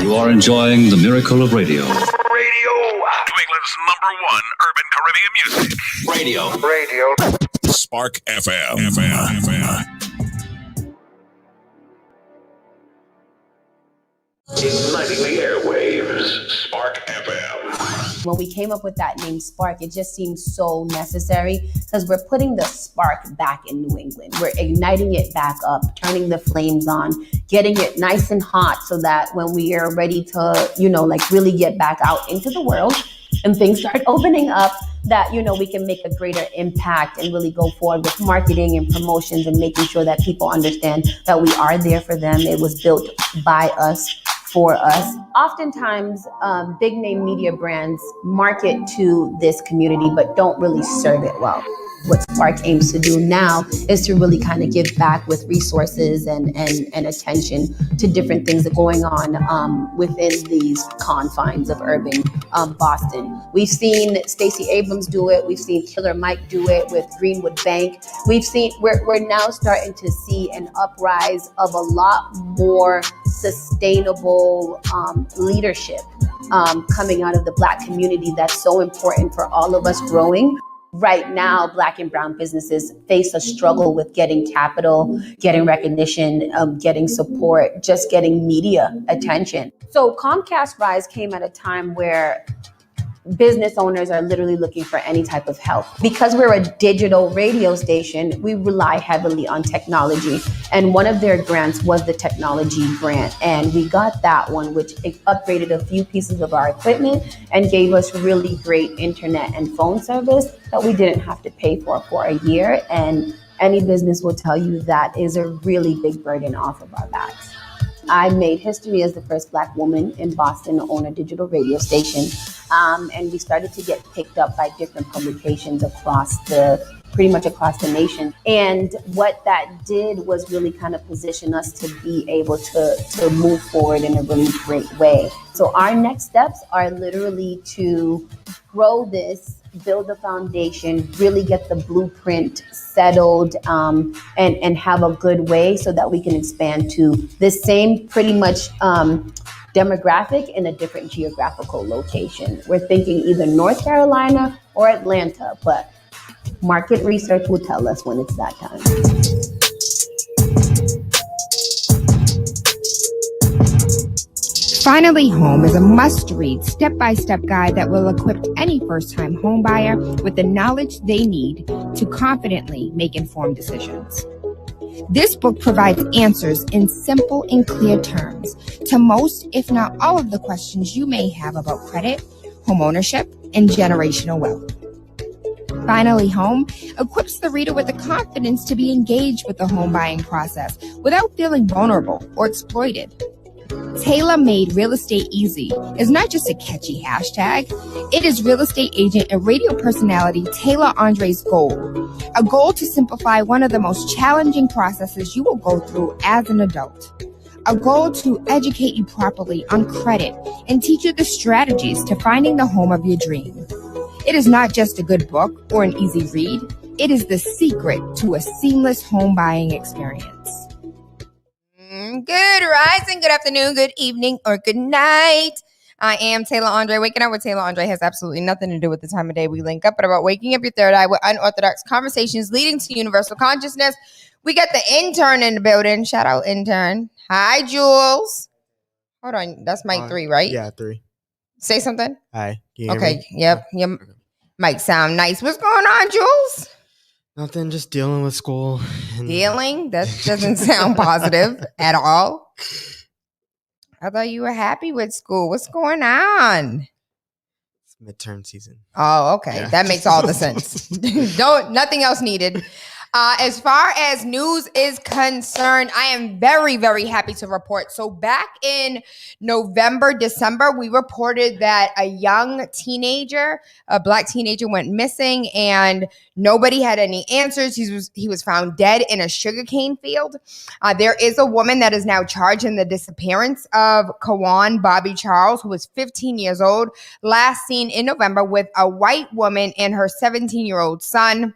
You are enjoying the miracle of radio. Radio. England's #1 urban Caribbean music. Radio. Spark FM. Igniting the airwaves. Spark FM. When we came up with that name Spark, it just seemed so necessary because we're putting the spark back in New England. We're igniting it back up, turning the flames on, getting it nice and hot so that when we are ready to, really get back out into the world and things start opening up, that, we can make a greater impact and really go forward with marketing and promotions and making sure that people understand that we are there for them. It was built by us, for us. Oftentimes, big name media brands market to this community, but don't really serve it well. What Spark aims to do now is to really kind of give back with resources and attention to different things that are going on within these confines of urban Boston. We've seen Stacey Abrams do it. We've seen Killer Mike do it with Greenwood Bank. We're now starting to see an uprise of a lot more sustainable leadership coming out of the Black community that's so important for all of us growing. Right now, Black and brown businesses face a struggle with getting capital, getting recognition, getting support, just getting media attention. So Comcast Rise came at a time where business owners are literally looking for any type of help. Because we're a digital radio station, we rely heavily on technology. And one of their grants was the technology grant. And we got that one, which upgraded a few pieces of our equipment and gave us really great internet and phone service that we didn't have to pay for a year. And any business will tell you that is a really big burden off of our backs. I made history as the first Black woman in Boston to own a digital radio station. And we started to get picked up by different publications pretty much across the nation. And what that did was really kind of position us to be able to move forward in a really great way. So our next steps are literally to grow this, build the foundation, really get the blueprint settled, and have a good way so that we can expand to the same pretty much demographic in a different geographical location. We're thinking either North Carolina or Atlanta, but market research will tell us when it's that time. Finally Home is a must-read step-by-step guide that will equip any first-time homebuyer with the knowledge they need to confidently make informed decisions. This book provides answers in simple and clear terms to most, if not all, of the questions you may have about credit, home ownership, and generational wealth. Finally Home equips the reader with the confidence to be engaged with the home buying process without feeling vulnerable or exploited. Tayla Made Real Estate Easy is not just a catchy hashtag. It is real estate agent and radio personality Tayla Andre's goal. A goal to simplify one of the most challenging processes you will go through as an adult. A goal to educate you properly on credit and teach you the strategies to finding the home of your dream. It is not just a good book or an easy read. It is the secret to a seamless home buying experience. Good rising, good afternoon, good evening, or good night. I am Tayla Andre. Waking up with Tayla Andre has absolutely nothing to do with the time of day we link up, but about waking up your third eye with unorthodox conversations leading to universal consciousness. We got the intern in the building. Shout out, intern. Hi, Jules. Hold on. That's mic 3, right? Yeah, 3. Say something. Hi. Can you hear Okay. me? Yep. Your mic sound nice. What's going on, Jules? Nothing, just dealing with school. Dealing? That doesn't sound positive at all. I thought you were happy with school. What's going on? It's midterm season. Oh, okay. Yeah. That makes all the sense. Nothing else needed. As far as news is concerned, I am very, very happy to report. So back in November, December, we reported that a young teenager, a Black teenager, went missing and nobody had any answers. He was found dead in a sugarcane field. There is a woman that is now charged in the disappearance of Kawan Bobby Charles, who was 15 years old, last seen in November with a white woman and her 17-year-old son.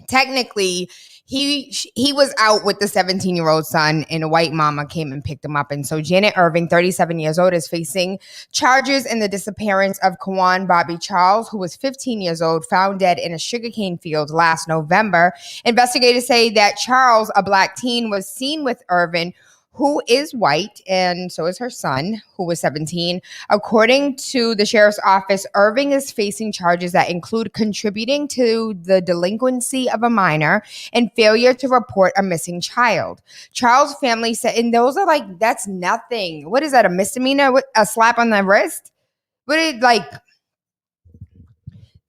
Technically, he was out with the 17-year-old son, and a white mama came and picked him up. And so Janet Irving, 37 years old, is facing charges in the disappearance of Kawan Bobby Charles, who was 15 years old, found dead in a sugarcane field last November. Investigators say that Charles, a black teen, was seen with Irving, who is white, and so is her son, who was 17. According to the sheriff's office, Irving is facing charges that include contributing to the delinquency of a minor and failure to report a missing child. Charles' family said, and those are like, that's nothing. What is that, a misdemeanor? A slap on the wrist?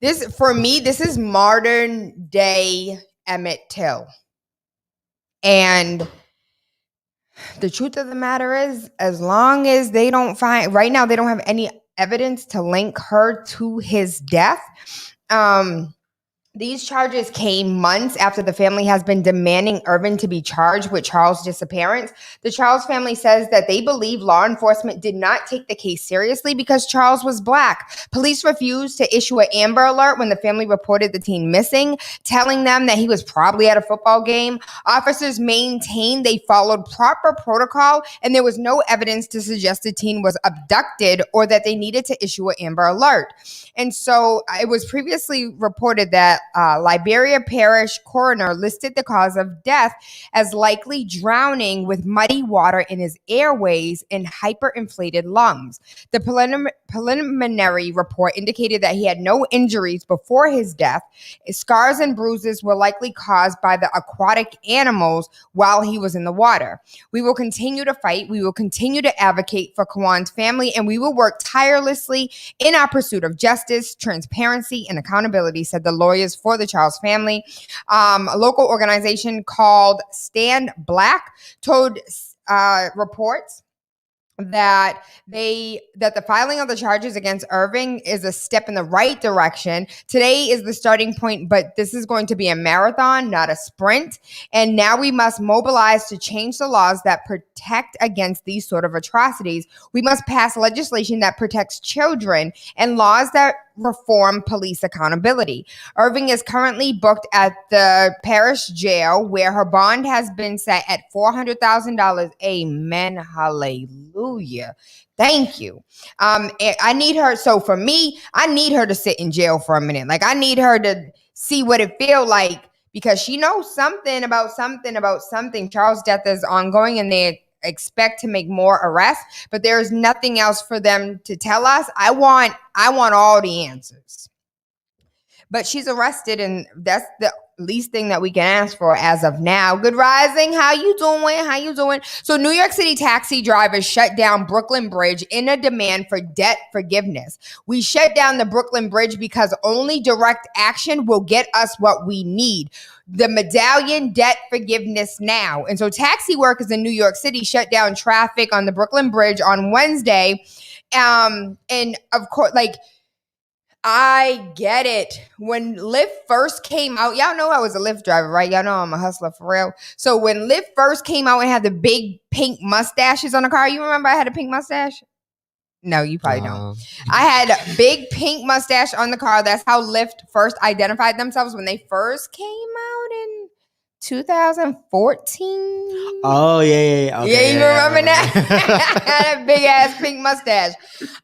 This, for me, this is modern day Emmett Till. And the truth of the matter is, as long as they don't find, right now, they don't have any evidence to link her to his death. These charges came months after the family has been demanding Irving to be charged with Charles' disappearance. The Charles family says that they believe law enforcement did not take the case seriously because Charles was black. Police refused to issue an Amber Alert when the family reported the teen missing, telling them that he was probably at a football game. Officers maintained they followed proper protocol, and there was no evidence to suggest the teen was abducted or that they needed to issue an Amber Alert. And so it was previously reported that Liberia Parish coroner listed the cause of death as likely drowning with muddy water in his airways and hyperinflated lungs. The preliminary report indicated that he had no injuries before his death. Scars and bruises were likely caused by the aquatic animals while he was in the water. We will continue to fight. We will continue to advocate for Kawan's family, and we will work tirelessly in our pursuit of justice, transparency, and accountability, said the lawyers for the Charles family. A local organization called Stand Black told reports that the filing of the charges against Irving is a step in the right direction. Today is the starting point, but this is going to be a marathon, not a sprint. And now we must mobilize to change the laws that protect against these sort of atrocities. We must pass legislation that protects children and laws that reform police accountability. Irving is currently booked at the parish jail, where her bond has been set at $400,000. Amen. Hallelujah. Thank you. I need her. So for me, I need her to sit in jail for a minute. Like, I need her to see what it feels like, because she knows something about something. Charles' death is ongoing, and they expect to make more arrests, but there is nothing else for them to tell us. I want all the answers. But she's arrested, and that's the least thing that we can ask for as of now. Good rising. How you doing? So New York City taxi drivers shut down Brooklyn Bridge in a demand for debt forgiveness. We shut down the Brooklyn Bridge because only direct action will get us what we need. The medallion debt forgiveness now. And so taxi workers in New York City shut down traffic on the Brooklyn Bridge on Wednesday. And of course, like, I get it. When Lyft first came out, y'all know I was a Lyft driver, right? Y'all know I'm a hustler for real. So when Lyft first came out and had the big pink mustaches on the car, you remember I had a pink mustache? No, you probably don't. I had a big pink mustache on the car. That's how Lyft first identified themselves when they first came out in 2014. Oh, yeah. Okay, Yeah, you remember that? I had a big ass pink mustache.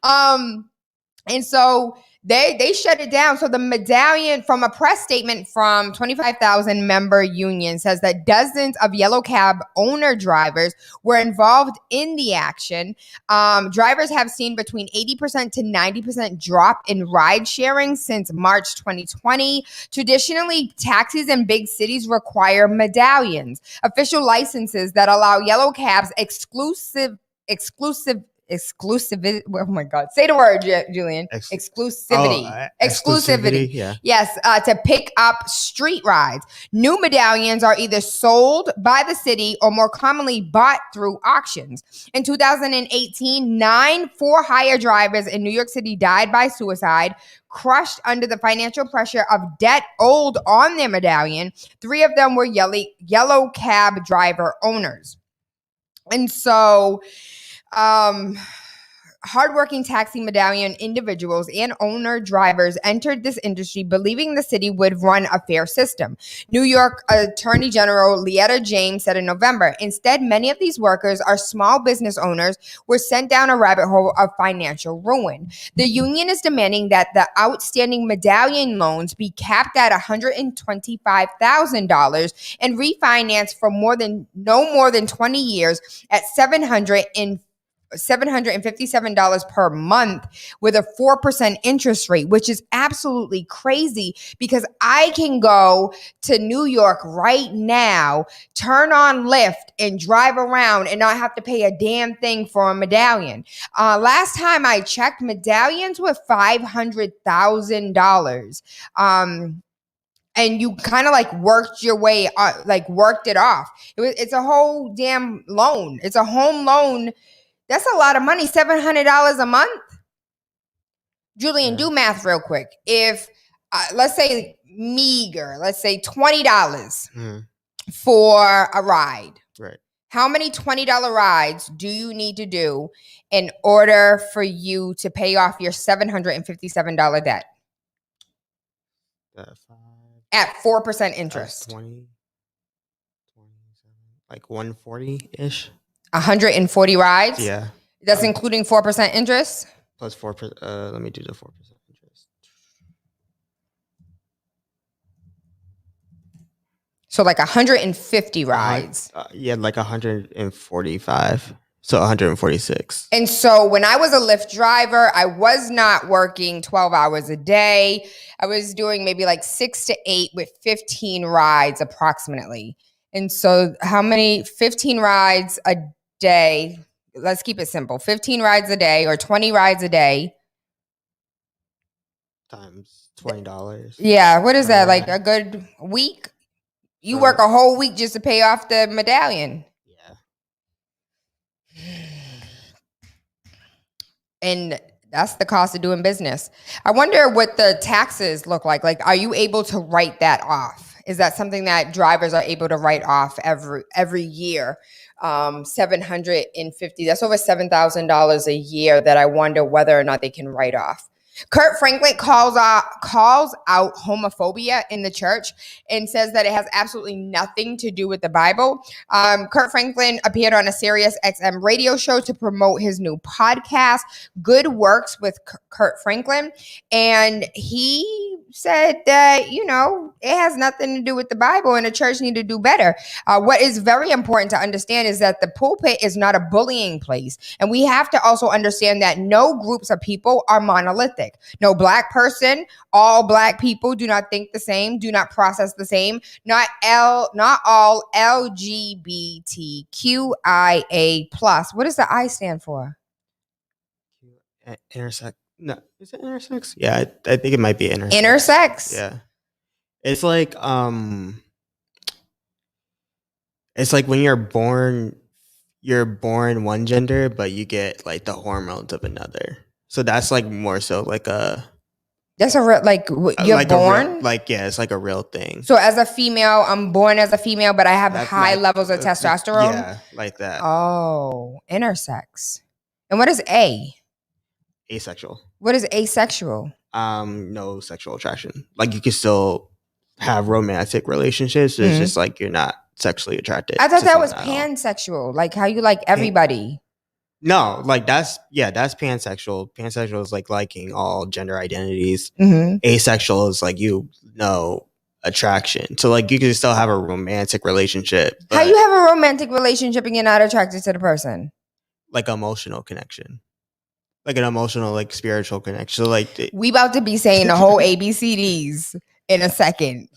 And so they shut it down. So the medallion, from a press statement from 25,000 member union, says that dozens of yellow cab owner drivers were involved in the action. Drivers have seen between 80% to 90% drop in ride sharing since March 2020. Traditionally, taxis in big cities require medallions, official licenses that allow yellow cabs exclusivity. Oh my God. Say the word, Julian. Exclusivity. Exclusivity. Yeah. Yes. To pick up street rides. New medallions are either sold by the city or more commonly bought through auctions. In 2018, 9 for-hire drivers in New York City died by suicide, crushed under the financial pressure of debt owed on their medallion. 3 of them were yellow cab driver owners. And so, hardworking taxi medallion individuals and owner drivers entered this industry believing the city would run a fair system. New York Attorney General Letitia James said in November, instead, many of these workers are small business owners were sent down a rabbit hole of financial ruin. The union is demanding that the outstanding medallion loans be capped at $125,000 and refinanced for no more than 20 years at $757 per month with a 4% interest rate, which is absolutely crazy because I can go to New York right now, turn on Lyft and drive around and not have to pay a damn thing for a medallion. Last time I checked, medallions were $500,000. And you kind of like worked your way, worked it off. It's a whole damn loan. It's a home loan. That's a lot of money, $700 a month. Julian, do math real quick. If, let's say let's say $20 for a ride. Right. How many $20 rides do you need to do in order for you to pay off your $757 debt? At 4% interest. 20, like 140-ish. 140 rides? Yeah. That's including 4% interest? Plus 4%. Let me do the 4% interest. So like 150 rides. Yeah, like 145. So 146. And so when I was a Lyft driver, I was not working 12 hours a day. I was doing maybe like 6 to 8 with 15 rides approximately. And so how many 15 rides a day? Let's keep it simple. 15 rides a day or 20 rides a day. Times $20. Yeah. What is that? Like a good week? You work a whole week just to pay off the medallion. And that's the cost of doing business. I wonder what the taxes look like. Like, are you able to write that off? Is that something that drivers are able to write off every year? 750. That's over $7,000 a year that I wonder whether or not they can write off. Kurt Franklin calls out homophobia in the church and says that it has absolutely nothing to do with the Bible. Kurt Franklin appeared on a Sirius XM radio show to promote his new podcast, Good Works with Kurt Franklin. And he said that, it has nothing to do with the Bible and the church need to do better. What is very important to understand is that the pulpit is not a bullying place. And we have to also understand that no groups of people are monolithic. No black person, all black people do not think the same, do not process the same. Not all LGBTQIA+. What does the I stand for? Intersex. No, is it intersex? Yeah, I think it might be intersex. Intersex? Yeah. It's like when you're born one gender, but you get like the hormones of another. So that's like more so like that's a real, like you're like born? It's like a real thing. So as a female, I'm born as a female, but I have high levels of testosterone? Yeah, like that. Oh, intersex. And what is A? Asexual. What is asexual? No sexual attraction. Like you can still have romantic relationships. It's just like you're not sexually attracted. I thought that was pansexual, like how you like everybody. No, like that's pansexual. Pansexual is like liking all gender identities. Asexual is like attraction. So like you can still have a romantic relationship. How you have a romantic relationship and you're not attracted to the person? Like emotional connection. Like an emotional, like spiritual connection. So like we about to be saying the whole ABCDs in a second.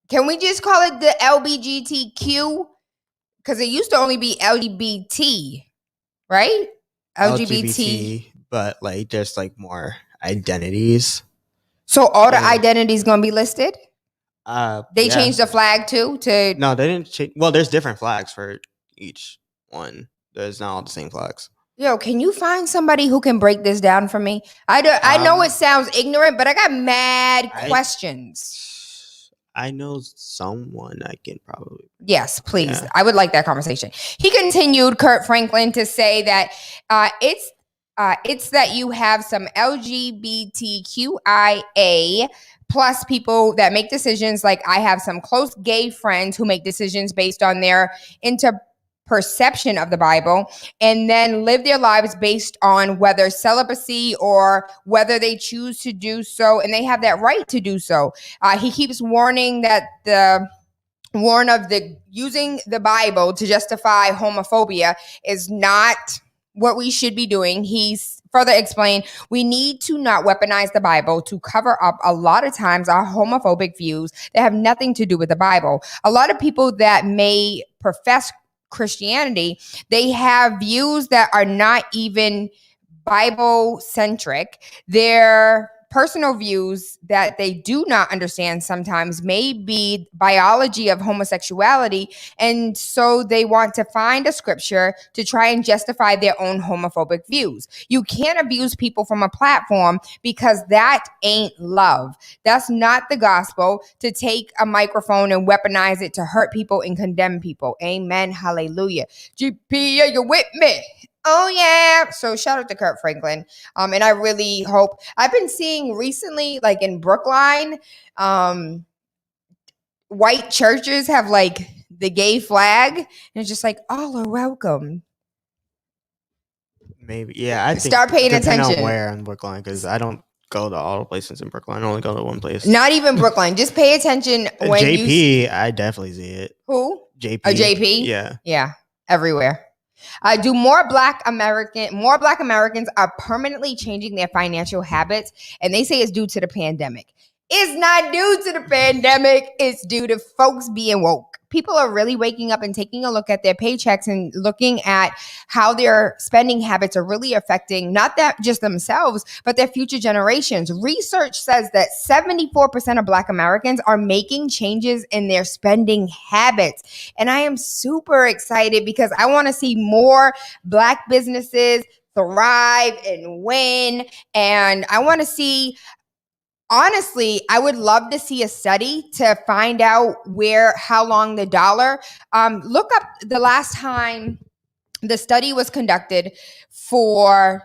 Can we just call it the LBGTQ? Because it used to only be LGBT, right? LGBT, but like there's like more identities. So all the identities gonna be listed? They yeah. changed the flag too to No, they didn't change. Well, there's different flags for each one. There's not all the same flags. Yo, can you find somebody who can break this down for me? I know it sounds ignorant, but I got mad questions. I know someone I can probably. Yes, please. Yeah. I would like that conversation. He continued, Kurt Franklin, to say that it's It's that you have some LGBTQIA plus people that make decisions. Like I have some close gay friends who make decisions based on their perception of the Bible, and then live their lives based on whether celibacy or whether they choose to do so, and they have that right to do so. He keeps warning that using the Bible to justify homophobia is not what we should be doing. He's further explained, we need to not weaponize the Bible to cover up a lot of times our homophobic views that have nothing to do with the Bible. A lot of people that may profess Christianity, they have views that are not even Bible centric. Their personal views that they do not understand sometimes may be biology of homosexuality, and so they want to find a scripture to try and justify their own homophobic views. You can't abuse people from a platform because that ain't love. That's not the gospel, to take a microphone and weaponize it to hurt people and condemn people. Amen. Hallelujah. GP, are you with me? Oh, yeah. So shout out to Kurt Franklin. And I really hope, I've been seeing recently, like in Brookline, white churches have like the gay flag. And it's just like, all are welcome. Maybe. Yeah. I think Start paying attention. On where in Brookline, because I don't go to all the places in Brookline. I only go to one place. Not even Brookline. Just pay attention when JP, I definitely see it. Who? JP. JP? Yeah. Yeah. Everywhere. Do more Black Americans are permanently changing their financial habits, and they say it's due to the pandemic. It's not due to the pandemic. It's due to folks being woke. People are really waking up and taking a look at their paychecks and looking at how their spending habits are really affecting not that just themselves, but their future generations. Research says that 74% of Black Americans are making changes in their spending habits. And I am super excited because I want to see more Black businesses thrive and win. And I want to see, honestly, I would love to see a study to find out how long the dollar, look up the last time the study was conducted for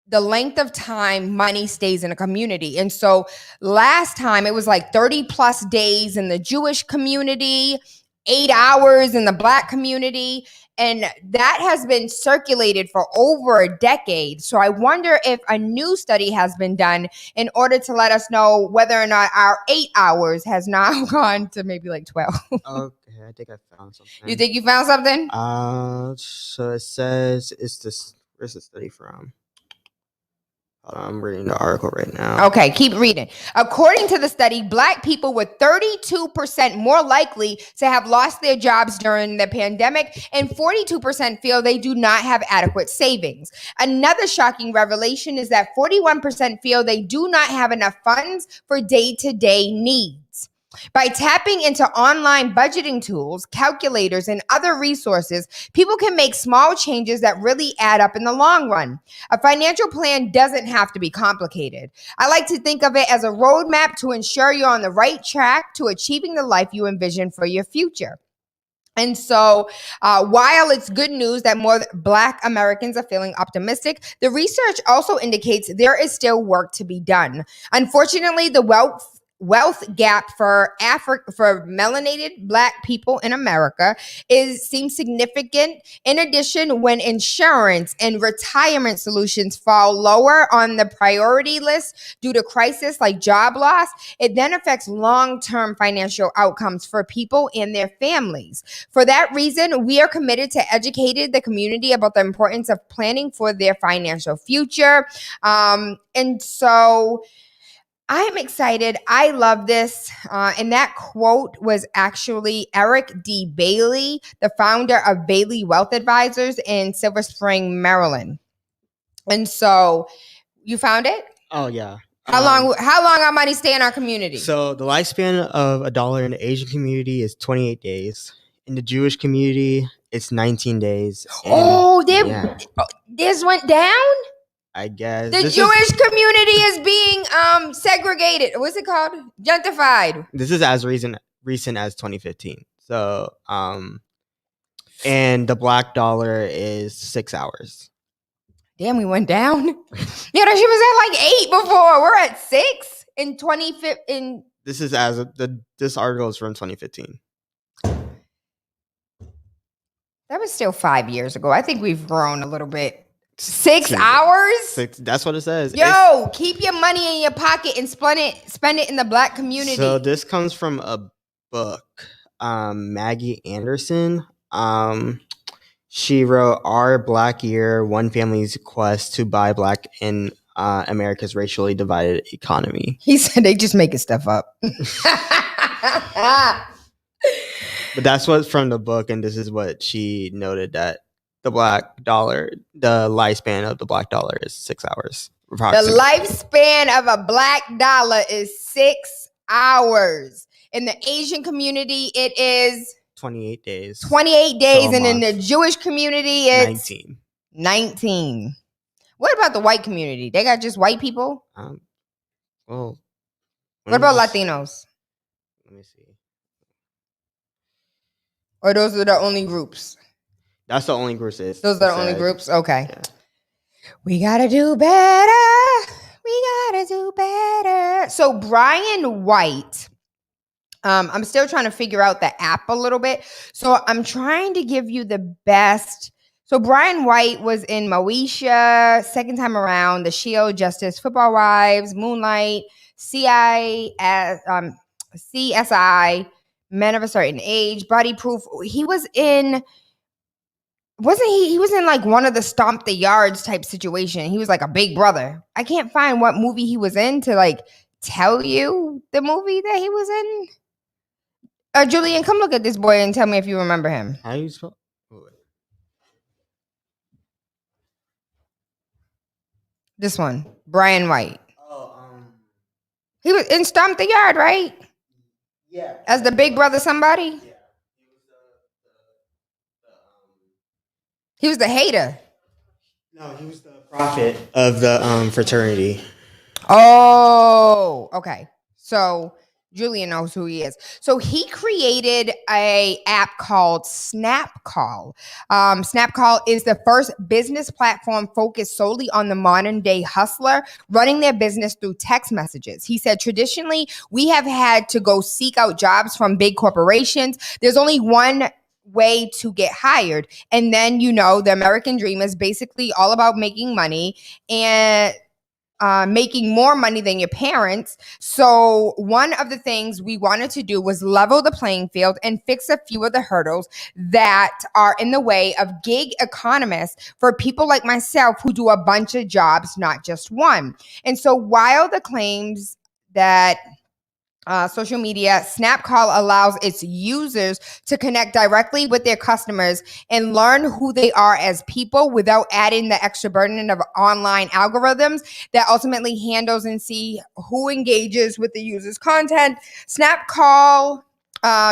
the length of time money stays in a community. And so last time it was like 30 plus days in the Jewish community, 8 hours in the Black community. And that has been circulated for over a decade. So I wonder if a new study has been done in order to let us know whether or not our 8 hours has now gone to maybe like 12. Okay, I think I found something. You think you found something? So it says, where's the study from? I'm reading the article right now. Okay, keep reading. According to the study, Black people were 32% more likely to have lost their jobs during the pandemic, and 42% feel they do not have adequate savings. Another shocking revelation is that 41% feel they do not have enough funds for day-to-day needs. By tapping into online budgeting tools, calculators, and other resources, people can make small changes that really add up in the long run. A financial plan doesn't have to be complicated. I like to think of it as a roadmap to ensure you're on the right track to achieving the life you envision for your future. And so while it's good news that more Black Americans are feeling optimistic, the research also indicates there is still work to be done. Unfortunately, the wealth gap for melanated Black people in America seems significant. In addition, when insurance and retirement solutions fall lower on the priority list due to crisis like job loss, it then affects long-term financial outcomes for people and their families. For that reason, we are committed to educating the community about the importance of planning for their financial future. And so I'm excited. I love this. And that quote was actually Eric D. Bailey, the founder of Bailey Wealth Advisors in Silver Spring, Maryland. And so you found it? Oh, yeah. How long our money stay in our community? So the lifespan of a dollar in the Asian community is 28 days. In the Jewish community, it's 19 days. This went down? I guess. The Jewish community is being segregated. What's it called? Gentrified. This is as recent as 2015. So, and the Black dollar is 6 hours. Damn, we went down. Yeah, that shit was at like 8 before. We're at 6 in 2015. This is this article is from 2015. That was still 5 years ago. I think we've grown a little bit. 6 hours? 6. That's what it says. Yo, keep your money in your pocket and spend it in the Black community. So this comes from a book. Maggie Anderson. She wrote Our Black Year: One Family's Quest to Buy Black in America's Racially Divided Economy. He said they just making stuff up. But that's what's from the book, and this is what she noted, that the lifespan of the black dollar is 6 hours. The lifespan of a black dollar is 6 hours. In the Asian community, it is 28 days. 28 days, and in the Jewish community, it's 19. What about the white community? They got just white people? Well, what about Latinos? Let me see. Or those are the only groups? That's the only groups. Those are the only groups? Okay. Yeah. We gotta do better. So Brian White, I'm still trying to figure out the app a little bit. So I'm trying to give you the best. So Brian White was in Moesha, Second Time Around, The Shield, Justice, Football Wives, Moonlight, CSI, Men of a Certain Age, Body Proof. He was in, he was in like one of the Stomp the Yards type situation. He was like a big brother. I can't find what movie he was in to like tell you the movie that he was in. Julian, come look at this boy and tell me if you remember him. How do you spell? This one, Brian White. He was in Stomp the Yard, right? Yeah. As the big brother somebody? Yeah. He was the hater. No, he was the prophet of the fraternity. Oh, okay. So Julian knows who he is. So he created a app called SnapCall. SnapCall is the first business platform focused solely on the modern day hustler running their business through text messages. He said, traditionally, we have had to go seek out jobs from big corporations. There's only one way to get hired. And then, the American dream is basically all about making money and making more money than your parents. So one of the things we wanted to do was level the playing field and fix a few of the hurdles that are in the way of gig economists for people like myself who do a bunch of jobs, not just one. And so while the claims that social media, SnapCall allows its users to connect directly with their customers and learn who they are as people without adding the extra burden of online algorithms that ultimately handles and see who engages with the user's content. SnapCall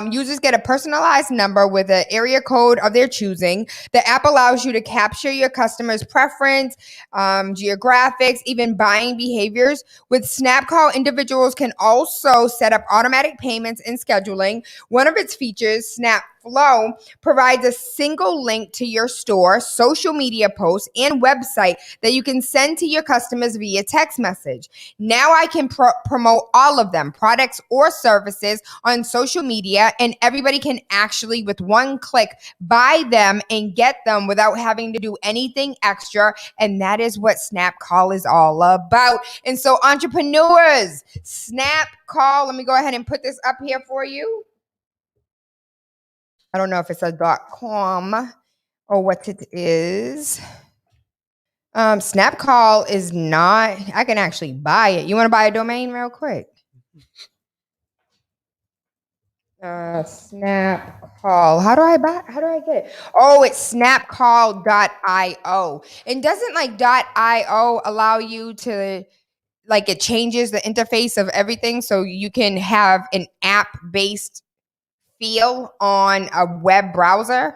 users get a personalized number with an area code of their choosing. The app allows you to capture your customers' preference, geographics, even buying behaviors. With SnapCall, individuals can also set up automatic payments and scheduling. One of its features, SnapFlow, provides a single link to your store, social media posts, and website that you can send to your customers via text message. Now I can promote all of them, products or services, on social media, and everybody can actually, with one click, buy them and get them without having to do anything extra. And that is what SnapCall is all about. And so, entrepreneurs, SnapCall, let me go ahead and put this up here for you. I don't know if it's a .com or what it is. SnapCall is not, I can actually buy it. You want to buy a domain real quick? SnapCall. How do I get it? Oh, it's snapcall.io. And doesn't .io allow you to, it changes the interface of everything so you can have an app-based feel on a web browser?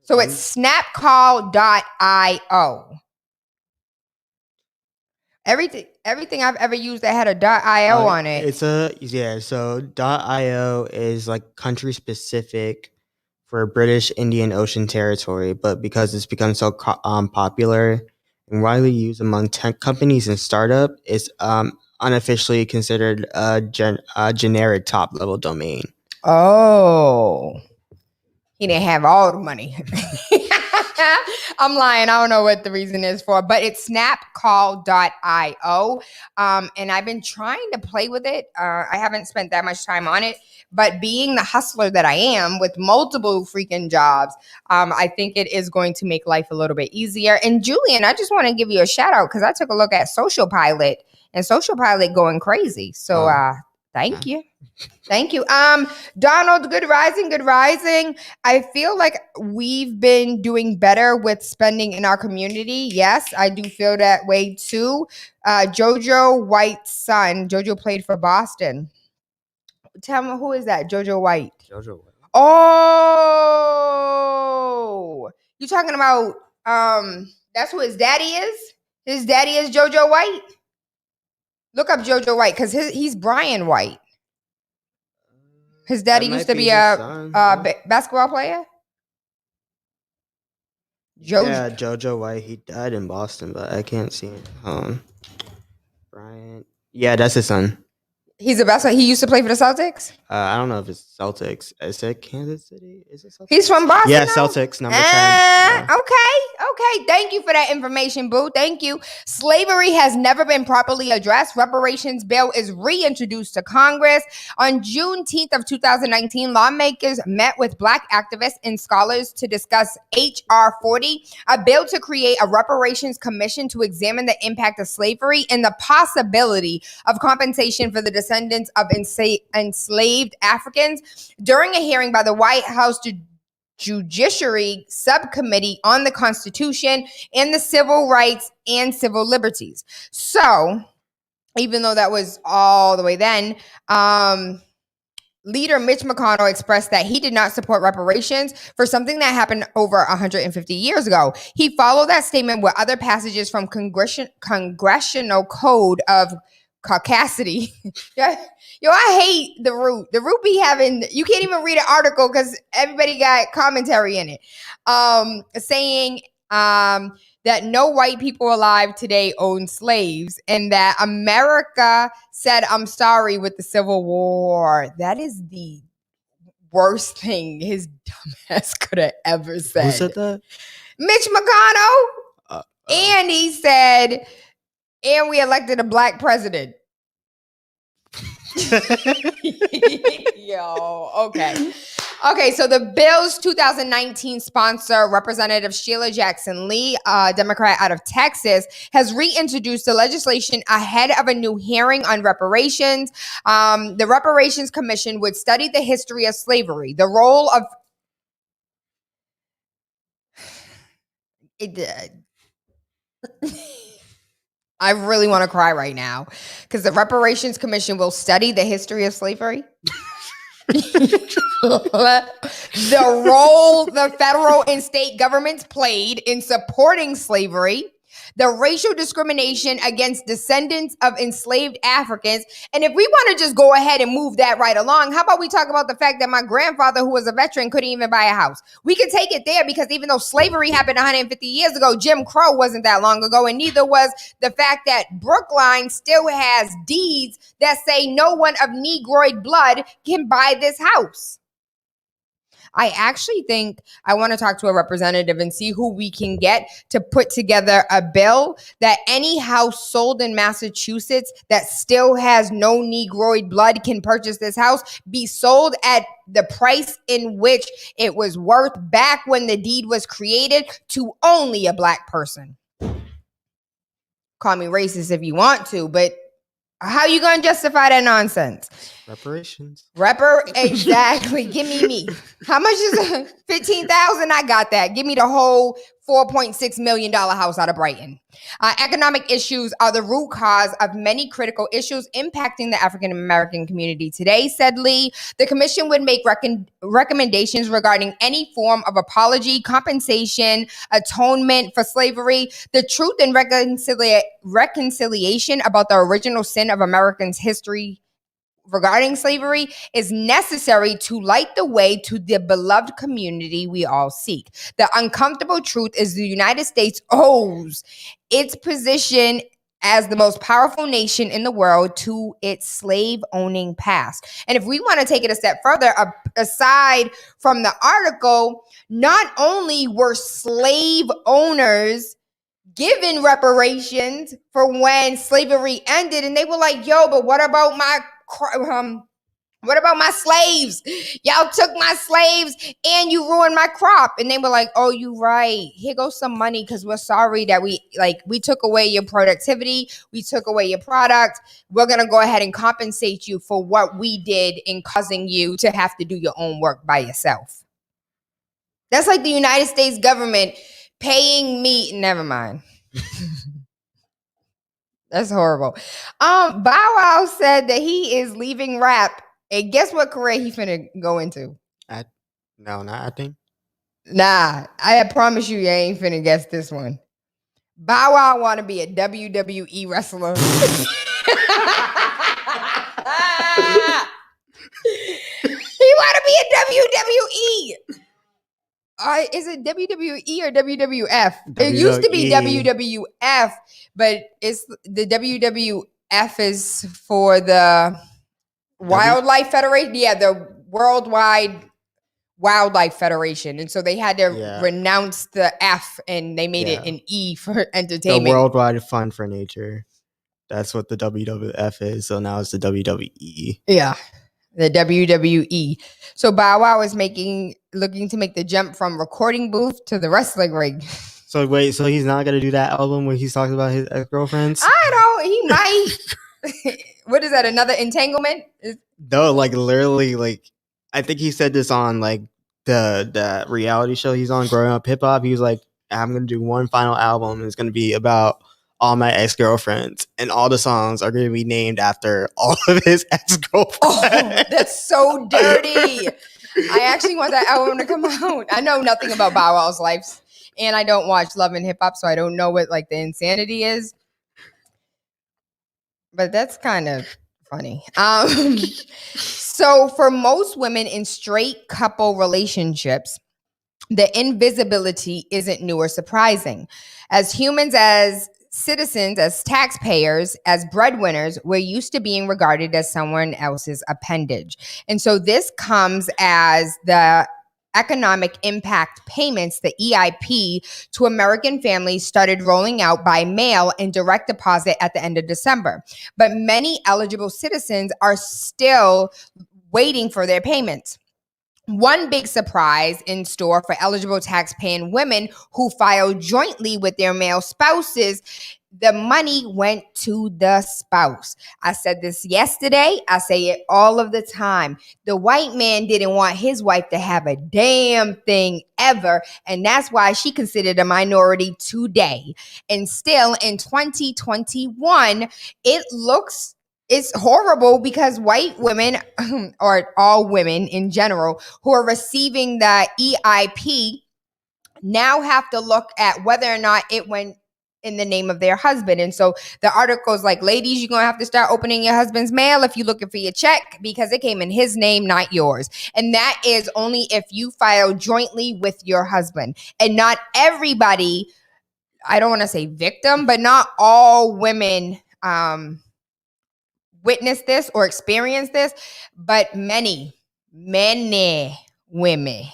So it's snapcall.io. Everything I've ever used that had a .io on it. So .io is country specific for British Indian Ocean Territory, but because it's become so popular and widely used among tech companies and startup, it's unofficially considered a generic top-level domain. Oh, he didn't have all the money. I'm lying. I don't know what the reason is for, but it's snapcall.io. And I've been trying to play with it. I haven't spent that much time on it, but being the hustler that I am with multiple freaking jobs, I think it is going to make life a little bit easier. And Julian, I just want to give you a shout out because I took a look at Social Pilot and Social Pilot going crazy. So thank you. Thank you. Donald, good rising, good rising. I feel like we've been doing better with spending in our community. Yes, I do feel that way too. Jojo White's son, Jojo played for Boston. Tell me, who is that? Jojo White. Jojo White. Oh, you talking about, that's who his daddy is? His daddy is Jojo White? Look up Jojo White because he's Brian White. His daddy used to be a basketball player. Yeah, Jojo White. He died in Boston, but I can't see it. Brian. Yeah, that's his son. He's a basketball. He used to play for the Celtics. I don't know if it's Celtics. Is it Kansas City? Is it Celtics? He's from Boston. Yeah, Celtics number 10. Yeah. Okay. Thank you for that information, boo. Thank you. Slavery has never been properly addressed. Reparations bill is reintroduced to Congress. On Juneteenth of 2019, lawmakers met with Black activists and scholars to discuss H.R. 40, a bill to create a reparations commission to examine the impact of slavery and the possibility of compensation for the descendants of enslaved Africans. During a hearing by the White House Judiciary Subcommittee on the Constitution and the Civil Rights and Civil Liberties. So, even though that was all the way then, leader Mitch McConnell expressed that he did not support reparations for something that happened over 150 years ago. He followed that statement with other passages from Congressional Code of Caucasity. Yo, I hate the Root. The Root be having, you can't even read an article because everybody got commentary in it. Saying that no white people alive today own slaves and that America said, I'm sorry with the Civil War. That is the worst thing his dumbass could have ever said. Who said that? Mitch McConnell. And he said, and we elected a Black president. Yo, okay. Okay, so the bill's 2019 sponsor, Representative Sheila Jackson Lee, a Democrat out of Texas, has reintroduced the legislation ahead of a new hearing on reparations. The Reparations Commission would study the history of slavery, the role of I really want to cry right now because the Reparations Commission will study the history of slavery. The role the federal and state governments played in supporting slavery, the racial discrimination against descendants of enslaved Africans. And if we want to just go ahead and move that right along, how about we talk about the fact that my grandfather, who was a veteran, couldn't even buy a house? We can take it there because even though slavery happened 150 years ago, Jim Crow wasn't that long ago, and neither was the fact that Brookline still has deeds that say no one of Negroid blood can buy this house. I actually think I want to talk to a representative and see who we can get to put together a bill that any house sold in Massachusetts that still has no Negroid blood can purchase this house, be sold at the price in which it was worth back when the deed was created to only a Black person. Call me racist if you want to, but how you going to justify that nonsense? Reparations. Exactly. Give me. How much is it? $15,000? I got that. Give me the whole $4.6 million house out of Brighton. Economic issues are the root cause of many critical issues impacting the African American community today, said Lee. The commission would make recommendations regarding any form of apology, compensation, atonement for slavery, the truth and reconciliation about the original sin of Americans' history regarding slavery is necessary to light the way to the beloved community we all seek. The uncomfortable truth is the United States owes its position as the most powerful nation in the world to its slave-owning past. And if we want to take it a step further, aside from the article, not only were slave owners given reparations for when slavery ended, and they were like, yo, but what about my slaves? Y'all took my slaves and you ruined my crop. And they were like, oh, you right. Here goes some money because we're sorry that we took away your productivity. We took away your product. We're going to go ahead and compensate you for what we did in causing you to have to do your own work by yourself. That's like the United States government paying me. Never mind. That's horrible. Bow Wow said that he is leaving rap. And guess what career he finna go into? No, not acting. Nah, I promise you ain't finna guess this one. Bow Wow want to be a WWE wrestler. He want to be a WWE. Is it WWE or WWF? It used to be WWF, but it's the WWF is for the Wildlife Federation. Yeah, the Worldwide Wildlife Federation. And so they had to renounce the F and they made it an E for entertainment. The Worldwide Fund for Nature. That's what the WWF is. So now it's the WWE. Yeah. The WWE. So Bow Wow is looking to make the jump from recording booth to the wrestling ring. So wait, so he's not gonna do that album where he's talking about his ex-girlfriends? I don't. He might. What is that? Another entanglement? No, like literally, like I think he said this on like the reality show he's on, Growing Up Hip Hop. He was like, I'm gonna do one final album. And it's gonna be about all my ex-girlfriends, and all the songs are going to be named after all of his ex-girlfriends. Oh, that's so dirty. I actually want that album to come out. I know nothing about Bow Wow's life, and I don't watch Love and Hip Hop, so I don't know what like the insanity is. But that's kind of funny. So for most women in straight couple relationships, the invisibility isn't new or surprising. As humans, as citizens, as taxpayers, as breadwinners, we're used to being regarded as someone else's appendage. And so this comes as the economic impact payments, the EIP, to American families started rolling out by mail and direct deposit at the end of December. But many eligible citizens are still waiting for their payments. One big surprise in store for eligible tax-paying women who filed jointly with their male spouses, the money went to the spouse. I said this yesterday. I say it all of the time. The white man didn't want his wife to have a damn thing ever, and that's why she considered a minority today. And still in 2021, it's horrible because white women, or all women in general, who are receiving the EIP now have to look at whether or not it went in the name of their husband. And so the article is like, ladies, you're going to have to start opening your husband's mail if you're looking for your check because it came in his name, not yours. And that is only if you file jointly with your husband. And not everybody, I don't want to say victim, but not all women witness this or experience this, but many women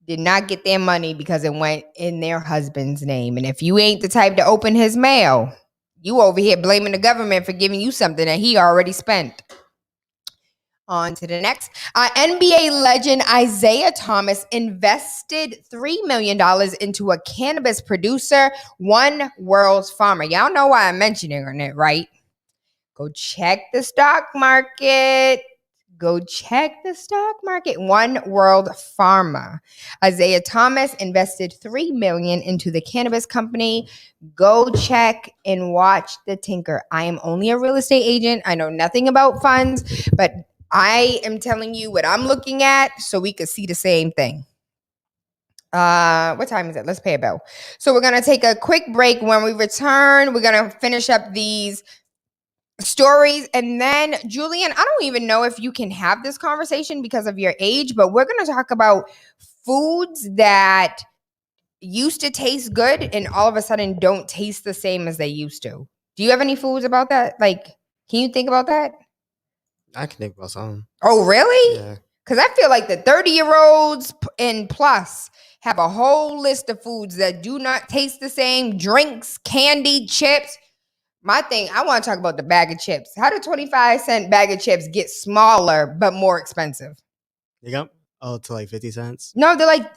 did not get their money because it went in their husband's name. And if you ain't the type to open his mail, you over here blaming the government for giving you something that he already spent. On to the next. NBA legend Isaiah Thomas invested $3 million into a cannabis producer, One World Farmer. Y'all know why I'm mentioning it, right? Go check the stock market. One World Pharma. Isaiah Thomas invested $3 million into the cannabis company. Go check and watch the tinker. I am only a real estate agent. I know nothing about funds, but I am telling you what I'm looking at so we could see the same thing. What time is it? Let's pay a bill. So we're going to take a quick break. When we return, we're going to finish up these stories. And then, Julian, I don't even know if you can have this conversation because of your age, but we're going to talk about foods that used to taste good and all of a sudden don't taste the same as they used to. Do you have any foods about that? Like, can you think about that? I can think about some. Oh, really? Yeah. Because I feel like the 30-year-olds and plus have a whole list of foods that do not taste the same. Drinks, candy, chips. My thing, I want to talk about the bag of chips. How did 25-cent bag of chips get smaller but more expensive? Yep. Oh, to like 50 cents? No, they're like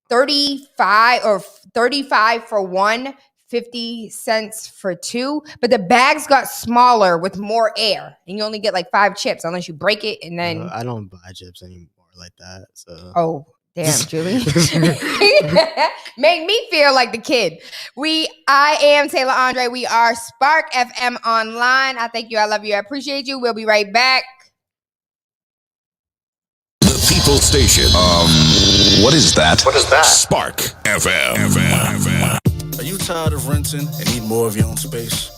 35 or 35 for one, 50 cents for two. But the bags got smaller with more air. And you only get like 5 chips unless you break it and then... I don't buy chips anymore like that. So. Oh, damn, Julie. Make me feel like the kid. I am Tayla Andre. We are Spark FM Online. I thank you. I love you. I appreciate you. We'll be right back. The People Station. What is that? What is that? Spark FM. Are you tired of renting and need more of your own space?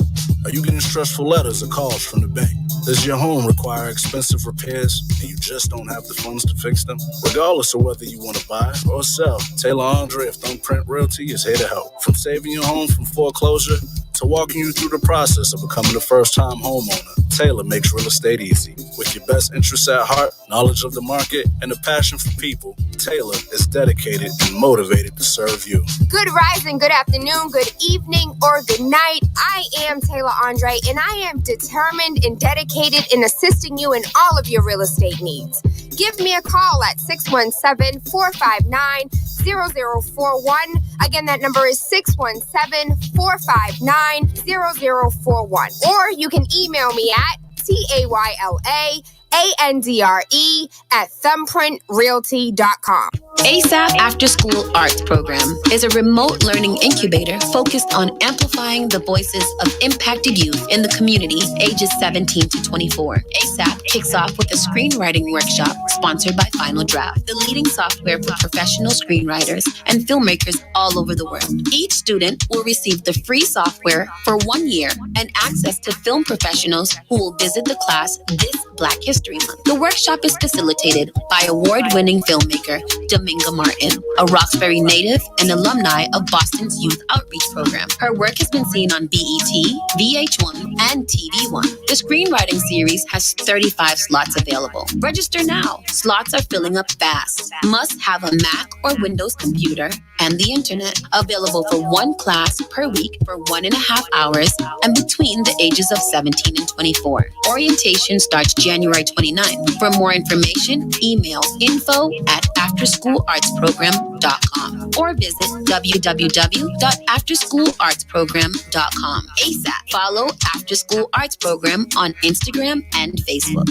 Are you getting stressful letters or calls from the bank? Does your home require expensive repairs and you just don't have the funds to fix them? Regardless of whether you want to buy or sell, Tayla Andre of Thumbprint Realty is here to help. From saving your home from foreclosure to walking you through the process of becoming a first-time homeowner, Tayla makes real estate easy. With your best interests at heart, knowledge of the market, and a passion for people, Tayla is dedicated and motivated to serve you. Good rising, good afternoon, good evening, or good night. I am Tayla Andre, and I am determined and dedicated in assisting you in all of your real estate needs. Give me a call at 617-459-0041. Again, that number is 617-459-0041. Or you can email me at TAYLA@thumbprintrealty.com. ASAP After School Arts Program is a remote learning incubator focused on amplifying the voices of impacted youth in the community ages 17 to 24. ASAP kicks off with a screenwriting workshop sponsored by Final Draft, the leading software for professional screenwriters and filmmakers all over the world. Each student will receive the free software for 1 year and access to film professionals who will visit the class this Black History Month. The workshop is facilitated by award-winning filmmaker Dominga Martin, a Roxbury native and alumni of Boston's Youth Outreach Program. Her work has been seen on BET, VH1, and TV1. The screenwriting series has 35 slots available. Register now. Slots are filling up fast. Must have a Mac or Windows computer and the internet. Available for 1 class per week for 1.5 hours and between the ages of 17 and 24. Orientation starts January 29th. For more information, email info@afterschoolartsprogram.com or visit www.afterschoolartsprogram.com. ASAP. Follow After School Arts Program on Instagram and Facebook.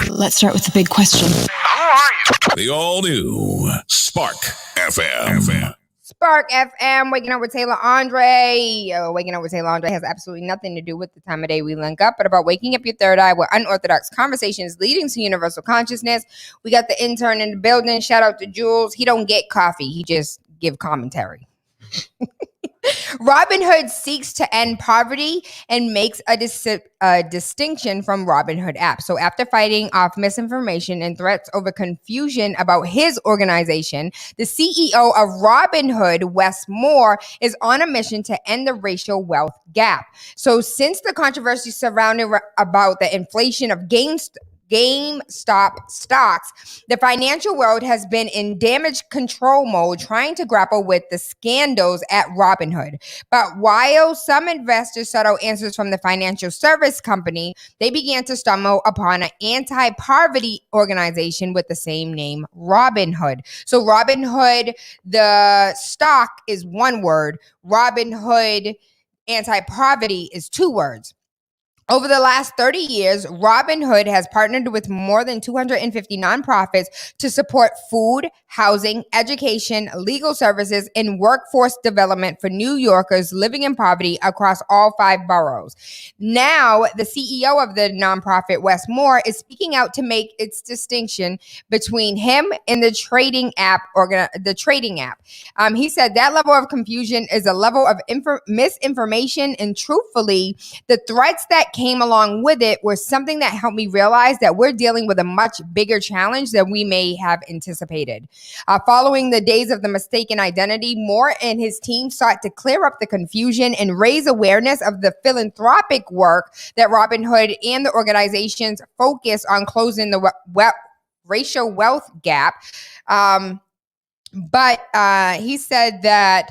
Let's start with the big question. Who are you? The all-new Spark FM. Spark FM, Waking Up with Tayla Andre. Waking Up with Tayla Andre has absolutely nothing to do with the time of day we link up, but about waking up your third eye with unorthodox conversations leading to universal consciousness. We got the intern in the building. Shout out to Jules. He don't get coffee. He just give commentary. Robinhood seeks to end poverty and makes a distinction from Robinhood app. So after fighting off misinformation and threats over confusion about his organization, the CEO of Robinhood, Wes Moore, is on a mission to end the racial wealth gap. So since the controversy surrounding about the inflation of GameStop stocks, the financial world has been in damage control mode trying to grapple with the scandals at Robinhood. But while some investors sought out answers from the financial service company, they began to stumble upon an anti-poverty organization with the same name, Robinhood. So Robinhood, the stock is one word. Robinhood anti-poverty is 2 words. Over the last 30 years, Robinhood has partnered with more than 250 nonprofits to support food, housing, education, legal services, and workforce development for New Yorkers living in poverty across all 5 boroughs. Now, the CEO of the nonprofit Westmore is speaking out to make its distinction between him and the trading app. He said that level of confusion is a level of misinformation, and truthfully, the threats that came along with it were something that helped me realize that we're dealing with a much bigger challenge than we may have anticipated. Following the days of the mistaken identity, Moore and his team sought to clear up the confusion and raise awareness of the philanthropic work that Robinhood and the organizations focus on closing the racial wealth gap. But he said that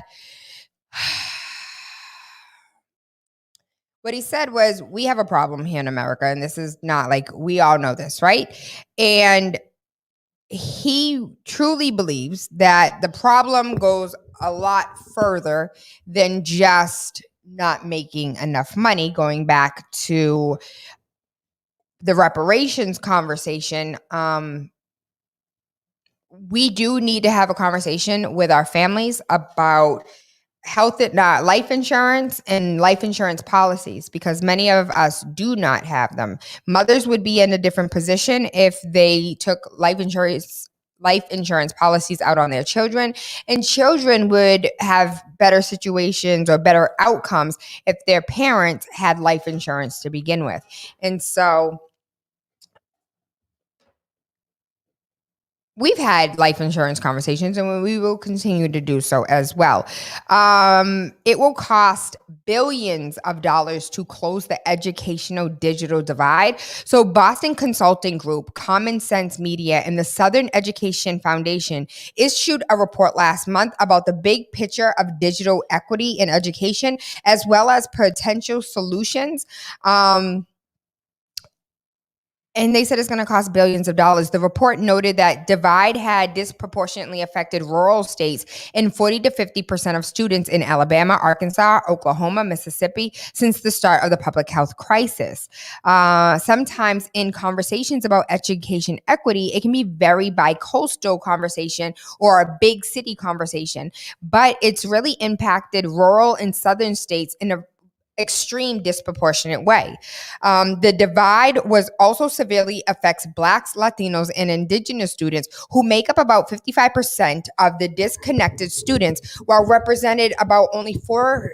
what he said was, we have a problem here in America, and this is not like, we all know this, right? And he truly believes that the problem goes a lot further than just not making enough money. Going back to the reparations conversation, we do need to have a conversation with our families about life insurance and life insurance policies, because many of us do not have them. Mothers would be in a different position if they took life insurance policies out on their children, and children would have better situations or better outcomes if their parents had life insurance to begin with. And so we've had life insurance conversations, and we will continue to do so as well. It will cost billions of dollars to close the educational digital divide. So Boston Consulting Group, Common Sense Media, and the Southern Education Foundation issued a report last month about the big picture of digital equity in education, as well as potential solutions. And they said it's going to cost billions of dollars. The report noted that divide had disproportionately affected rural states and 40 to 50% of students in Alabama, Arkansas, Oklahoma, Mississippi since the start of the public health crisis. Sometimes in conversations about education equity, it can be very bi-coastal conversation or a big city conversation, but it's really impacted rural and southern states in a extreme disproportionate way. The divide was also severely affects Blacks, Latinos, and Indigenous students, who make up about 55% of the disconnected students, while represented about only 40%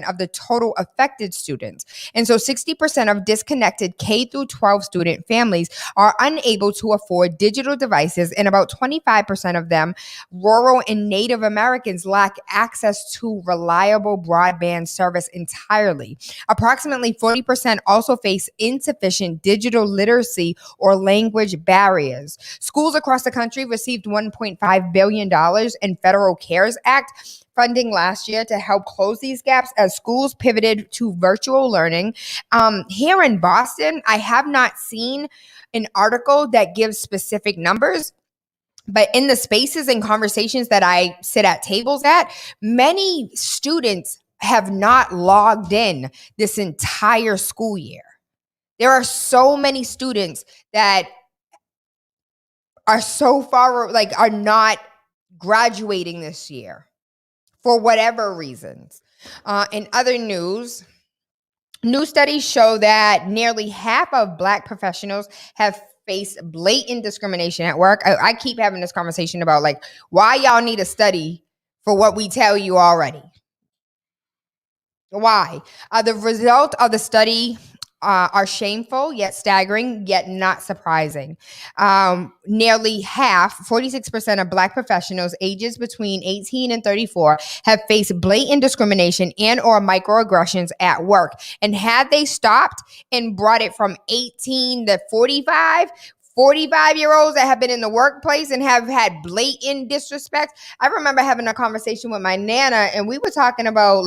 of the total affected students. And so 60% of disconnected K through 12 student families are unable to afford digital devices, and about 25% of them, rural and Native Americans, lack access to reliable broadband service entirely. Approximately 40% also face insufficient digital literacy or language barriers. Schools across the country received $1.5 billion in Federal CARES Act funding last year to help close these gaps as schools pivoted to virtual learning. Here in Boston, I have not seen an article that gives specific numbers, but in the spaces and conversations that I sit at tables at, many students have not logged in this entire school year. There are so many students that are so far, are not graduating this year for whatever reasons. In other news, new studies show that nearly half of Black professionals have faced blatant discrimination at work. I keep having this conversation about why y'all need a study for what we tell you already. Why? The result of the study are shameful, yet staggering, yet not surprising. Nearly half, 46% of Black professionals ages between 18 and 34 have faced blatant discrimination and or microaggressions at work. And had they stopped and brought it from 18 to 45-year-olds that have been in the workplace and have had blatant disrespect. I remember having a conversation with my Nana, and we were talking about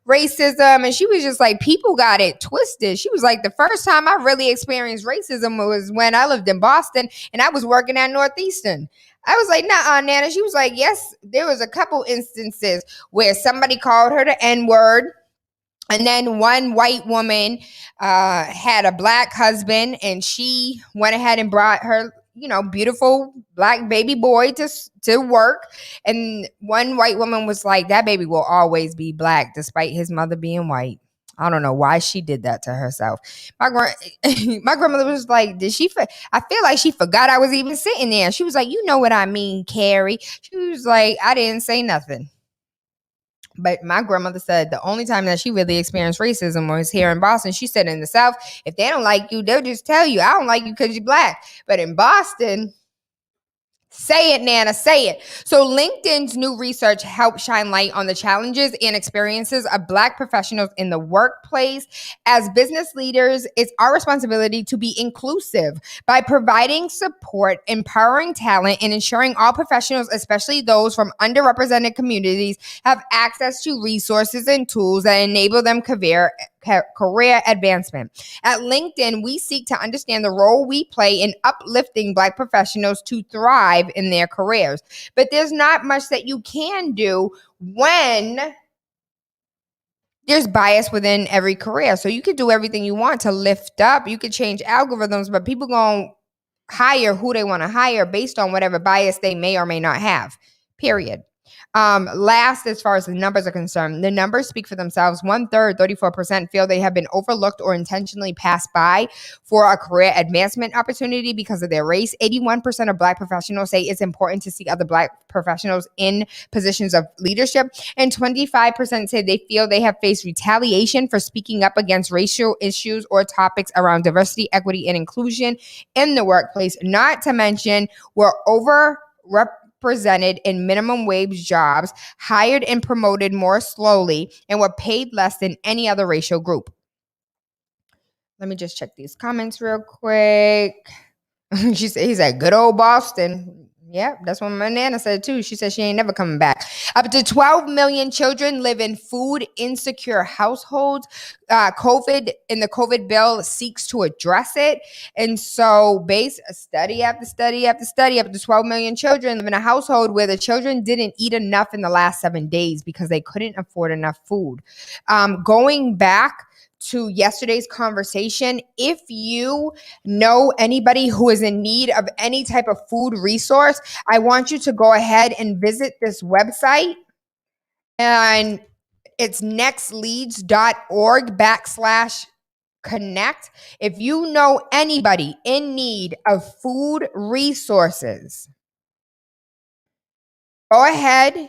racism, and she was just like, people got it twisted. She was like, the first time I really experienced racism was when I lived in Boston and I was working at Northeastern. I was like, nah, Nana. She was like, yes, there was a couple instances where somebody called her the N-word. And then one white woman had a Black husband, and she went ahead and brought her beautiful black baby boy to work. And one white woman was like, that baby will always be black despite his mother being white. I don't know why she did that to herself. My grandmother was like, I feel like she forgot I was even sitting there. She was like, you know what I mean, Carrie. She was like, I didn't say nothing. But my grandmother said the only time that she really experienced racism was here in Boston. She said in the South, if they don't like you, they'll just tell you, I don't like you because you're black. But in Boston, say it, Nana, say it. So LinkedIn's new research helped shine light on the challenges and experiences of Black professionals in the workplace. As business leaders, it's our responsibility to be inclusive by providing support, empowering talent, and ensuring all professionals, especially those from underrepresented communities, have access to resources and tools that enable them career advancement. At LinkedIn, we seek to understand the role we play in uplifting Black professionals to thrive in their careers. But there's not much that you can do when there's bias within every career. So you could do everything you want to lift up. You could change algorithms, but people going to hire who they want to hire based on whatever bias they may or may not have, period. Last, as far as the numbers are concerned, the numbers speak for themselves. 1/3, 34%, feel they have been overlooked or intentionally passed by for a career advancement opportunity because of their race. 81% of Black professionals say it's important to see other Black professionals in positions of leadership. And 25% say they feel they have faced retaliation for speaking up against racial issues or topics around diversity, equity, and inclusion in the workplace. Not to mention, we're overrepresented in minimum wage jobs, hired and promoted more slowly, and were paid less than any other racial group. Let me just check these comments real quick. He said, good old Boston. Yeah, that's what my Nana said too. She said she ain't never coming back. Up to 12 million children live in food insecure households. The COVID bill seeks to address it. And so study after study after study, up to 12 million children live in a household where the children didn't eat enough in the last 7 days because they couldn't afford enough food. Going back to yesterday's conversation, if you know anybody who is in need of any type of food resource, I want you to go ahead and visit this website. And it's nextleads.org/connect. If you know anybody in need of food resources, go ahead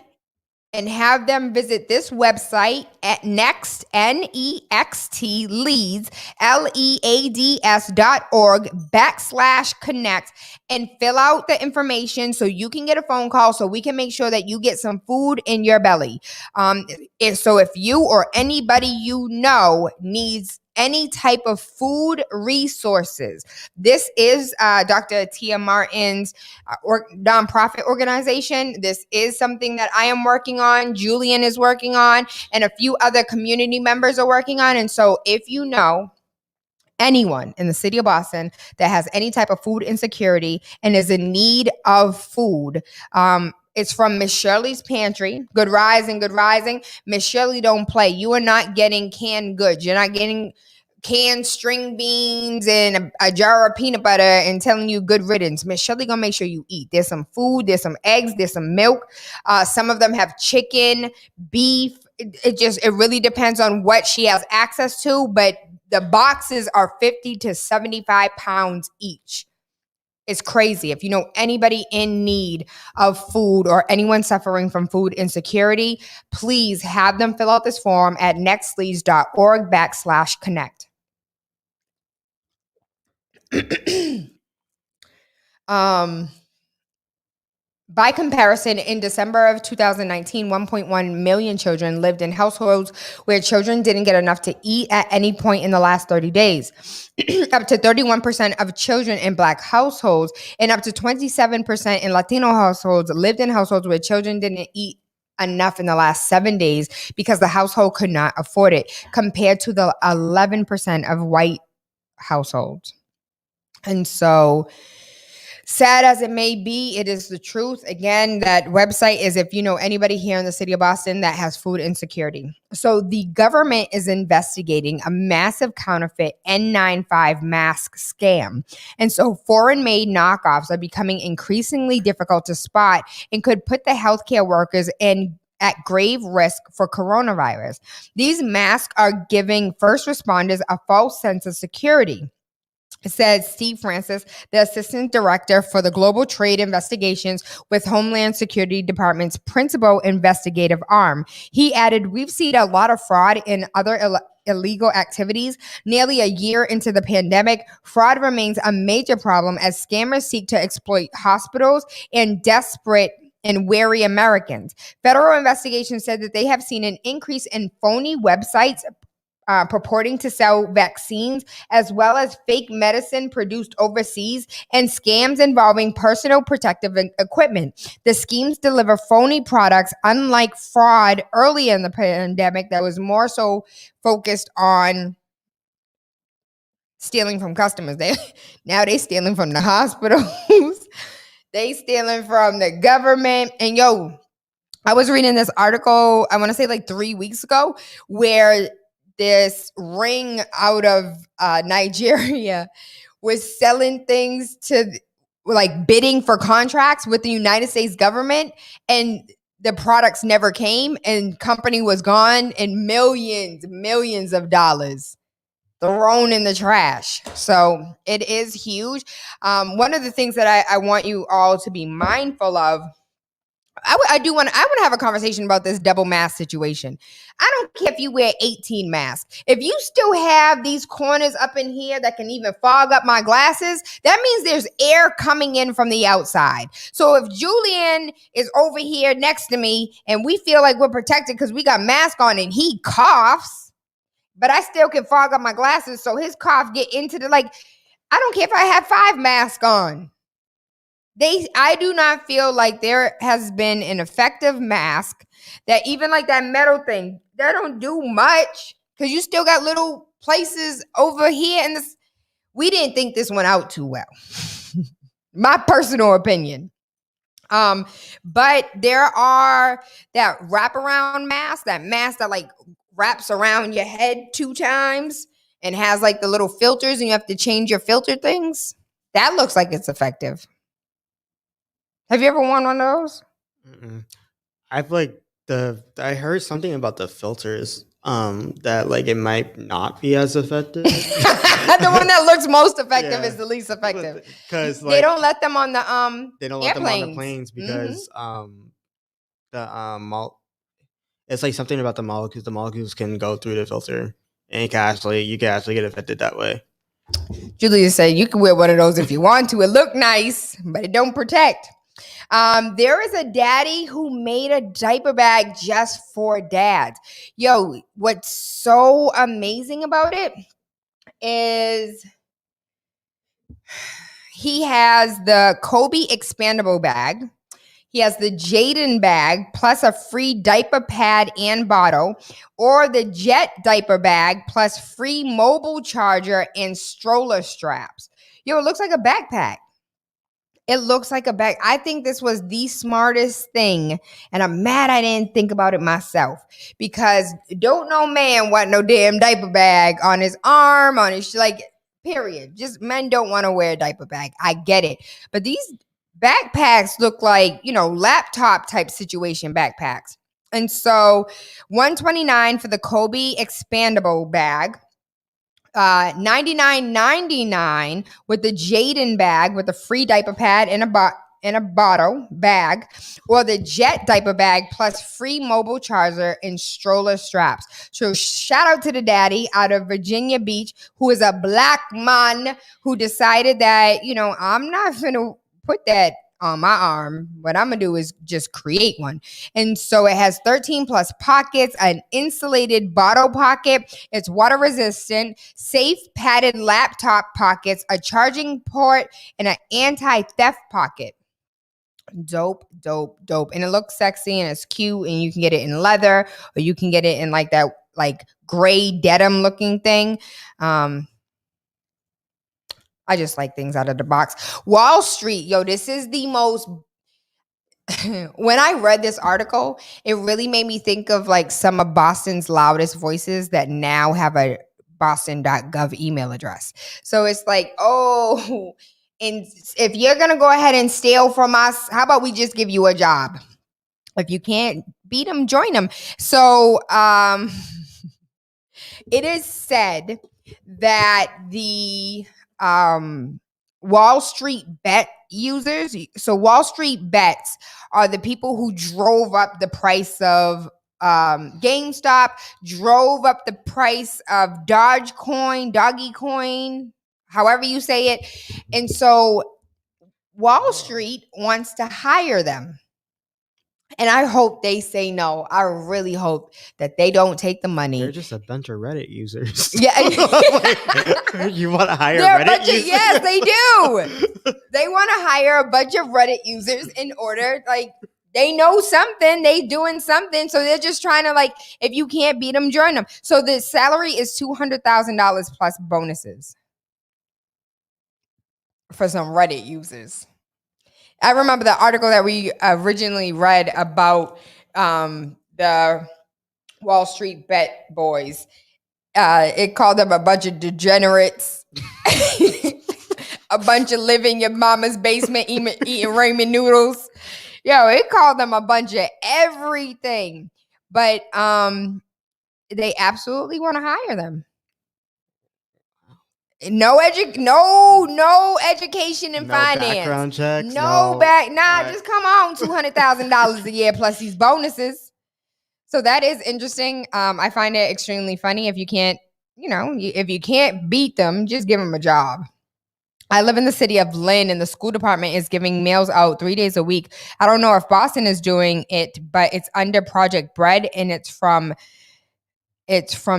and have them visit this website at next, N-E-X-T, leads, leads.org/connect, and fill out the information so you can get a phone call so we can make sure that you get some food in your belly. If you or anybody you know needs any type of food resources, this is Dr. Tia Martin's nonprofit organization. This is something that I am working on, Julian is working on, and a few other community members are working on. And so if you know anyone in the city of Boston that has any type of food insecurity and is in need of food, it's from Miss Shirley's Pantry. Good rising, good rising. Miss Shirley don't play. You are not getting canned goods. You're not getting canned string beans and a jar of peanut butter and telling you good riddance. Miss Shirley gonna make sure you eat. There's some food, there's some eggs, there's some milk. Some of them have chicken, beef. It really depends on what she has access to, but the boxes are 50 to 75 pounds each. It's crazy. If you know anybody in need of food or anyone suffering from food insecurity, please have them fill out this form at nextleads.org/connect. By comparison, in December of 2019, 1.1 million children lived in households where children didn't get enough to eat at any point in the last 30 days. Up to 31% of children in Black households and up to 27% in Latino households lived in households where children didn't eat enough in the last 7 days because the household could not afford it, compared to the 11% of white households. And so Sad as it may be, it is the truth. Again, that website is if you know anybody here in the city of Boston that has food insecurity. So the government is investigating a massive counterfeit N95 mask scam. And so foreign-made knockoffs are becoming increasingly difficult to spot and could put the healthcare workers at grave risk for coronavirus. These masks are giving first responders a false sense of security, said Steve Francis, the assistant director for the Global Trade Investigations with Homeland Security Department's principal investigative arm. He added, "We've seen a lot of fraud in other illegal activities. Nearly a year into the pandemic, fraud remains a major problem as scammers seek to exploit hospitals and desperate and wary Americans." Federal investigations said that they have seen an increase in phony websites purporting to sell vaccines, as well as fake medicine produced overseas and scams involving personal protective equipment. The schemes deliver phony products, unlike fraud early in the pandemic that was more so focused on stealing from customers. Now they stealing from the hospitals. They stealing from the government. And I was reading this article, I want to say like 3 weeks ago, where this ring out of Nigeria was selling things to, like, bidding for contracts with the United States government, and the products never came, and company was gone, and millions of dollars thrown in the trash. So it is huge. One of the things that I want you all to be mindful of, I want to have a conversation about this double mask situation. I don't care if you wear 18 masks. If you still have these corners up in here that can even fog up my glasses, that means there's air coming in from the outside. So if Julian is over here next to me and we feel like we're protected because we got mask on and he coughs, but I still can fog up my glasses, so his cough get into I don't care if I have 5 masks on. I do not feel like there has been an effective mask that, even like that metal thing, that don't do much because you still got little places over here. And we didn't think this one out too well. My personal opinion. But there are that wraparound mask, that mask that like wraps around your head 2 times and has like the little filters and you have to change your filter things. That looks like it's effective. Have you ever worn one of those? I've I heard something about the filters that like it might not be as effective. The one that looks most effective is the least effective because they don't let them on the planes because it's like something about the molecules. The molecules can go through the filter and you can actually get affected that way. Julia said you can wear one of those if you want to. It look nice, but it don't protect. There is a daddy who made a diaper bag just for dads. What's so amazing about it is he has the Kobe expandable bag. He has the Jaden bag plus a free diaper pad and bottle, or the Jet diaper bag plus free mobile charger and stroller straps. It looks like a backpack. It looks like a bag. I think this was the smartest thing, and I'm mad I didn't think about it myself, because don't no man want no damn diaper bag on his arm, on his period. Just men don't want to wear a diaper bag. I get it. But these backpacks look like, laptop type situation backpacks. And so $129 for the Kobe expandable bag. $99.99 with the Jaden bag with a free diaper pad and a bottle bag, or the Jet diaper bag plus free mobile charger and stroller straps. So shout out to the daddy out of Virginia Beach, who is a black man who decided that, I'm not going to put that on my arm. What I'm gonna do is just create one. And so it has 13 plus pockets, an insulated bottle pocket, it's water resistant, safe padded laptop pockets, a charging port, and an anti-theft pocket. Dope. And it looks sexy and it's cute, and you can get it in leather, or you can get it in like that gray denim looking thing. I just like things out of the box. Wall Street, yo, this is the most. When I read this article, it really made me think of like some of Boston's loudest voices that now have a boston.gov email address. So it's like, oh, and if you're going to go ahead and steal from us, how about we just give you a job? If you can't beat them, join them. So it is said that the Wall Street bet users, so Wall Street bets are the people who drove up the price of GameStop, drove up the price of Doggy Coin, however you say it. And so Wall Street wants to hire them. And I hope they say no. I really hope that they don't take the money. They're just a bunch of Reddit users. Yeah. You want to hire They're Reddit users? Yes, they do. They want to hire a bunch of Reddit users in order, like, they know something, they doing something. So they're just trying to, like, if you can't beat them, join them. So the salary is $200,000 plus bonuses for some Reddit users. I remember the article that we originally read about the Wall Street bet boys. It called them a bunch of degenerates, a bunch of live in your mama's basement eating ramen noodles. Yo, it called them a bunch of everything. But they absolutely want to hire them. No education in finance. Background checks. Just come on, $200,000 a year plus these bonuses. So that is interesting. I find it extremely funny. If you can't, if you can't beat them, just give them a job. I live in the city of Lynn, and the school department is giving meals out 3 days a week. I don't know if Boston is doing it, but it's under Project Bread, and it's from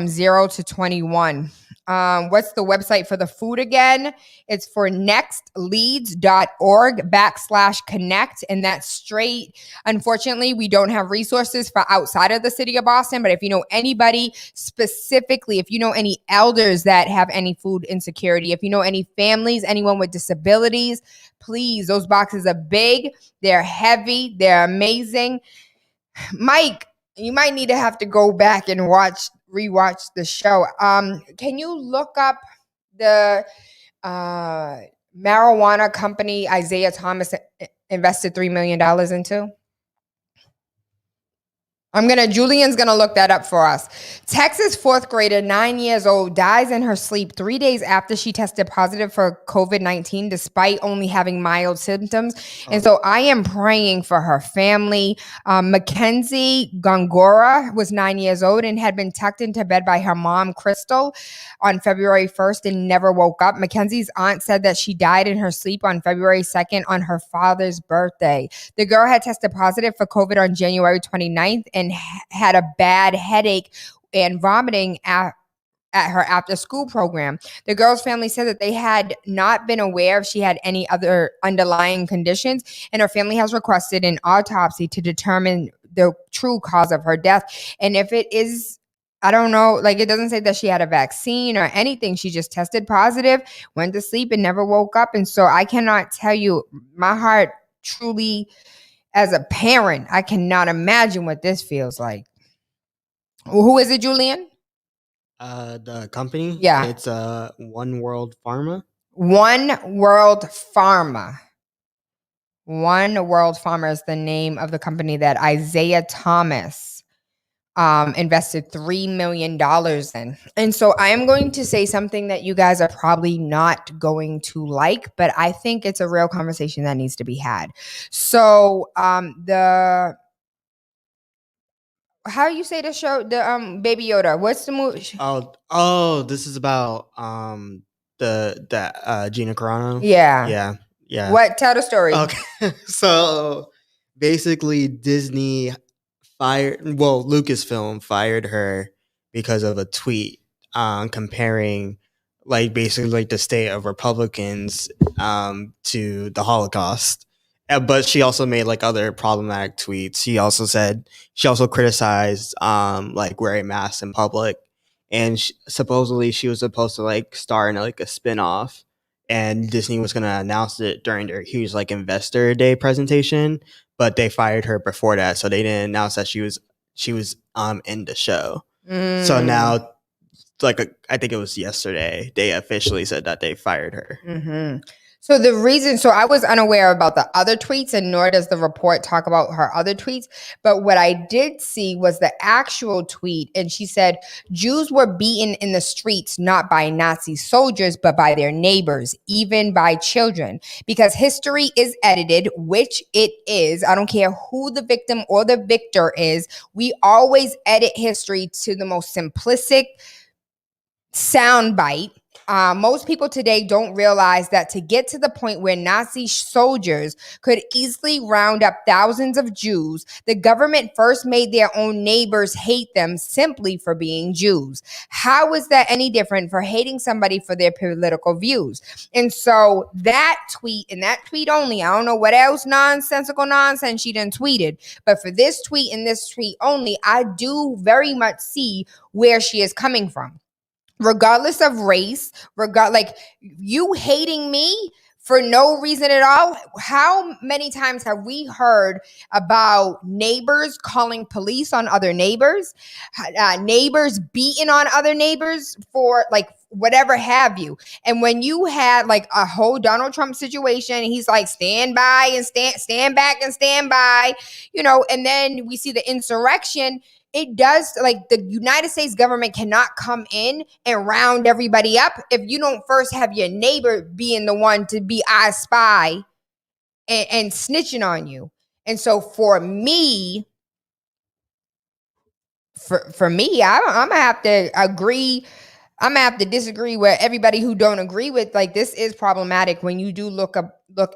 0 to 21. What's the website for the food again? It's for nextleads.org/connect. And that's straight. Unfortunately, we don't have resources for outside of the city of Boston. But if you know anybody specifically, if you know any elders that have any food insecurity, if you know any families, anyone with disabilities, please, those boxes are big. They're heavy. They're amazing. Mike, you might need to have to go back and rewatch the show. Can you look up the marijuana company Isaiah Thomas invested $3 million into? Julian's gonna look that up for us. Texas fourth grader, 9 years old, dies in her sleep 3 days after she tested positive for COVID-19, despite only having mild symptoms. And so I am praying for her family. Mackenzie Gongora was 9 years old and had been tucked into bed by her mom, Crystal, on February 1st and never woke up. Mackenzie's aunt said that she died in her sleep on February 2nd on her father's birthday. The girl had tested positive for COVID on January 29th and had a bad headache and vomiting at her after school program. The girl's family said that they had not been aware if she had any other underlying conditions, and her family has requested an autopsy to determine the true cause of her death. And if it is, I don't know, like, it doesn't say that she had a vaccine or anything. She just tested positive, went to sleep, and never woke up. And so I cannot tell you, my heart truly, as a parent, I cannot imagine what this feels like. Who is it, Julian? The company? Yeah. It's One World Pharma. One World Pharma. One World Pharma is the name of the company that Isaiah Thomas invested $3 million in. And so I am going to say something that you guys are probably not going to like, but I think it's a real conversation that needs to be had. So how you say the show, the Baby Yoda, what's the movie? Oh, this is about the Gina Carano. Yeah. What? Tell the story. Okay. So basically Disney Lucasfilm fired her because of a tweet comparing basically the state of Republicans to the Holocaust. But she also made other problematic tweets. She also criticized wearing masks in public, and supposedly she was supposed to star in a spinoff and Disney was going to announce it during their huge like investor day presentation, but they fired her before that, so they didn't announce that she was in the show. So now, I think it was yesterday, they officially said that they fired her. Mm-hmm. So I was unaware about the other tweets, and nor does the report talk about her other tweets. But what I did see was the actual tweet, and she said Jews were beaten in the streets not by Nazi soldiers, but by their neighbors, even by children. Because history is edited, which it is. I don't care who the victim or the victor is. We always edit history to the most simplistic soundbite. Most people today don't realize that to get to the point where Nazi soldiers could easily round up thousands of Jews, the government first made their own neighbors hate them simply for being Jews. How is that any different for hating somebody for their political views? And so that tweet, and that tweet only, I don't know what else nonsensical nonsense she done tweeted, but for this tweet and this tweet only, I do very much see where she is coming from. Regardless of race, like you hating me for no reason at all. How many times have we heard about neighbors calling police on other neighbors, neighbors beating on other neighbors for like whatever have you? And when you had like a whole Donald Trump situation, he's like, stand by and stand back and stand by, and then we see the insurrection. It does, like, the United States government cannot come in and round everybody up if you don't first have your neighbor being the one to be I spy and snitching on you. And so for me, I'm gonna have to agree. I'm gonna have to disagree with everybody who don't agree with, like, this is problematic when you do look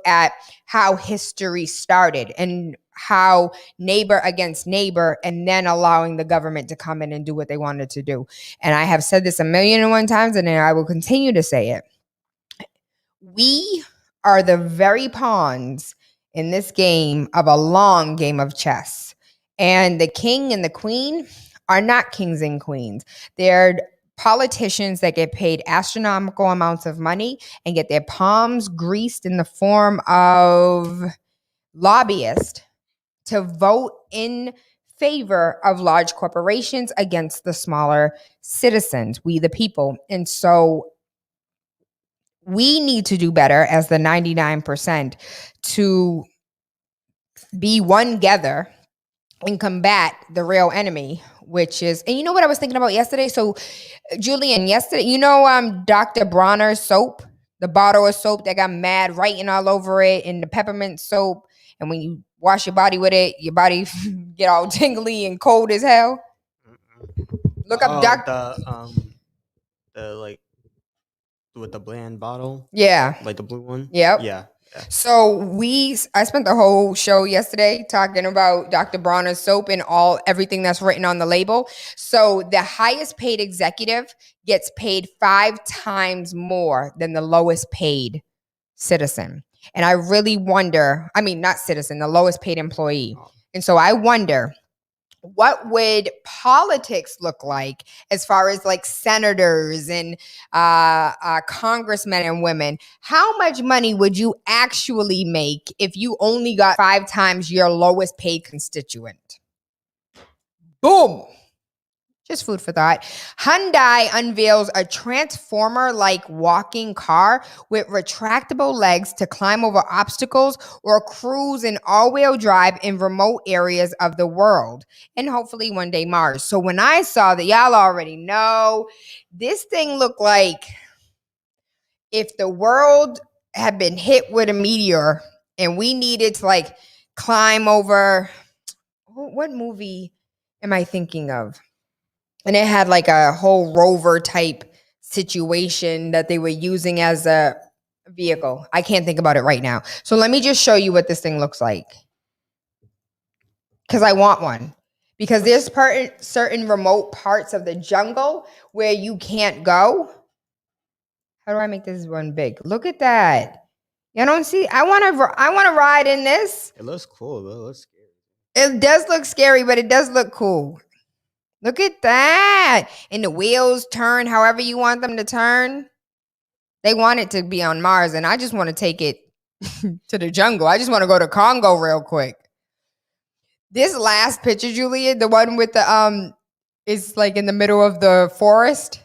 at how history started and how neighbor against neighbor, and then allowing the government to come in and do what they wanted to do. And I have said this 1,000,001 times, and I will continue to say it. We are the very pawns in this game of a long game of chess. And the king and the queen are not kings and queens. They're politicians that get paid astronomical amounts of money and get their palms greased in the form of lobbyists to vote in favor of large corporations against the smaller citizens, we the people. And so we need to do better as the 99% to be one together and combat the real enemy, which is, and you know what I was thinking about yesterday? So Julian, yesterday, Dr. Bronner's soap, the bottle of soap that got mad writing all over it, and the peppermint soap. And when you wash your body with it, your body get all tingly and cold as hell. Look up the like with the bland bottle. Yeah. Like the blue one. Yep. Yeah. So I spent the whole show yesterday talking about Dr. Bronner's soap and everything that's written on the label. So the highest paid executive gets paid 5 times more than the lowest paid citizen. And I really wonder, not citizen, the lowest paid employee. And so I wonder, what would politics look like as far as like senators and congressmen and women? How much money would you actually make if you only got 5 times your lowest paid constituent? Boom. Just food for thought. Hyundai unveils a transformer-like walking car with retractable legs to climb over obstacles or cruise in all-wheel drive in remote areas of the world, and hopefully one day Mars. So when I saw that, y'all already know, this thing looked like if the world had been hit with a meteor and we needed to like climb over, what movie am I thinking of? And it had like a whole rover type situation that they were using as a vehicle. I can't think about it right now. So let me just show you what this thing looks like. Because I want one. Because there's certain remote parts of the jungle where you can't go. How do I make this one big? Look at that. You don't see? I want to ride in this. It looks cool, but it looks scary. It does look scary, but it does look cool. Look at that. And the wheels turn however you want them to turn. They want it to be on Mars, and I just want to take it to the jungle. I just want to go to Congo real quick. This last picture, Julia, the one with the is like in the middle of the forest.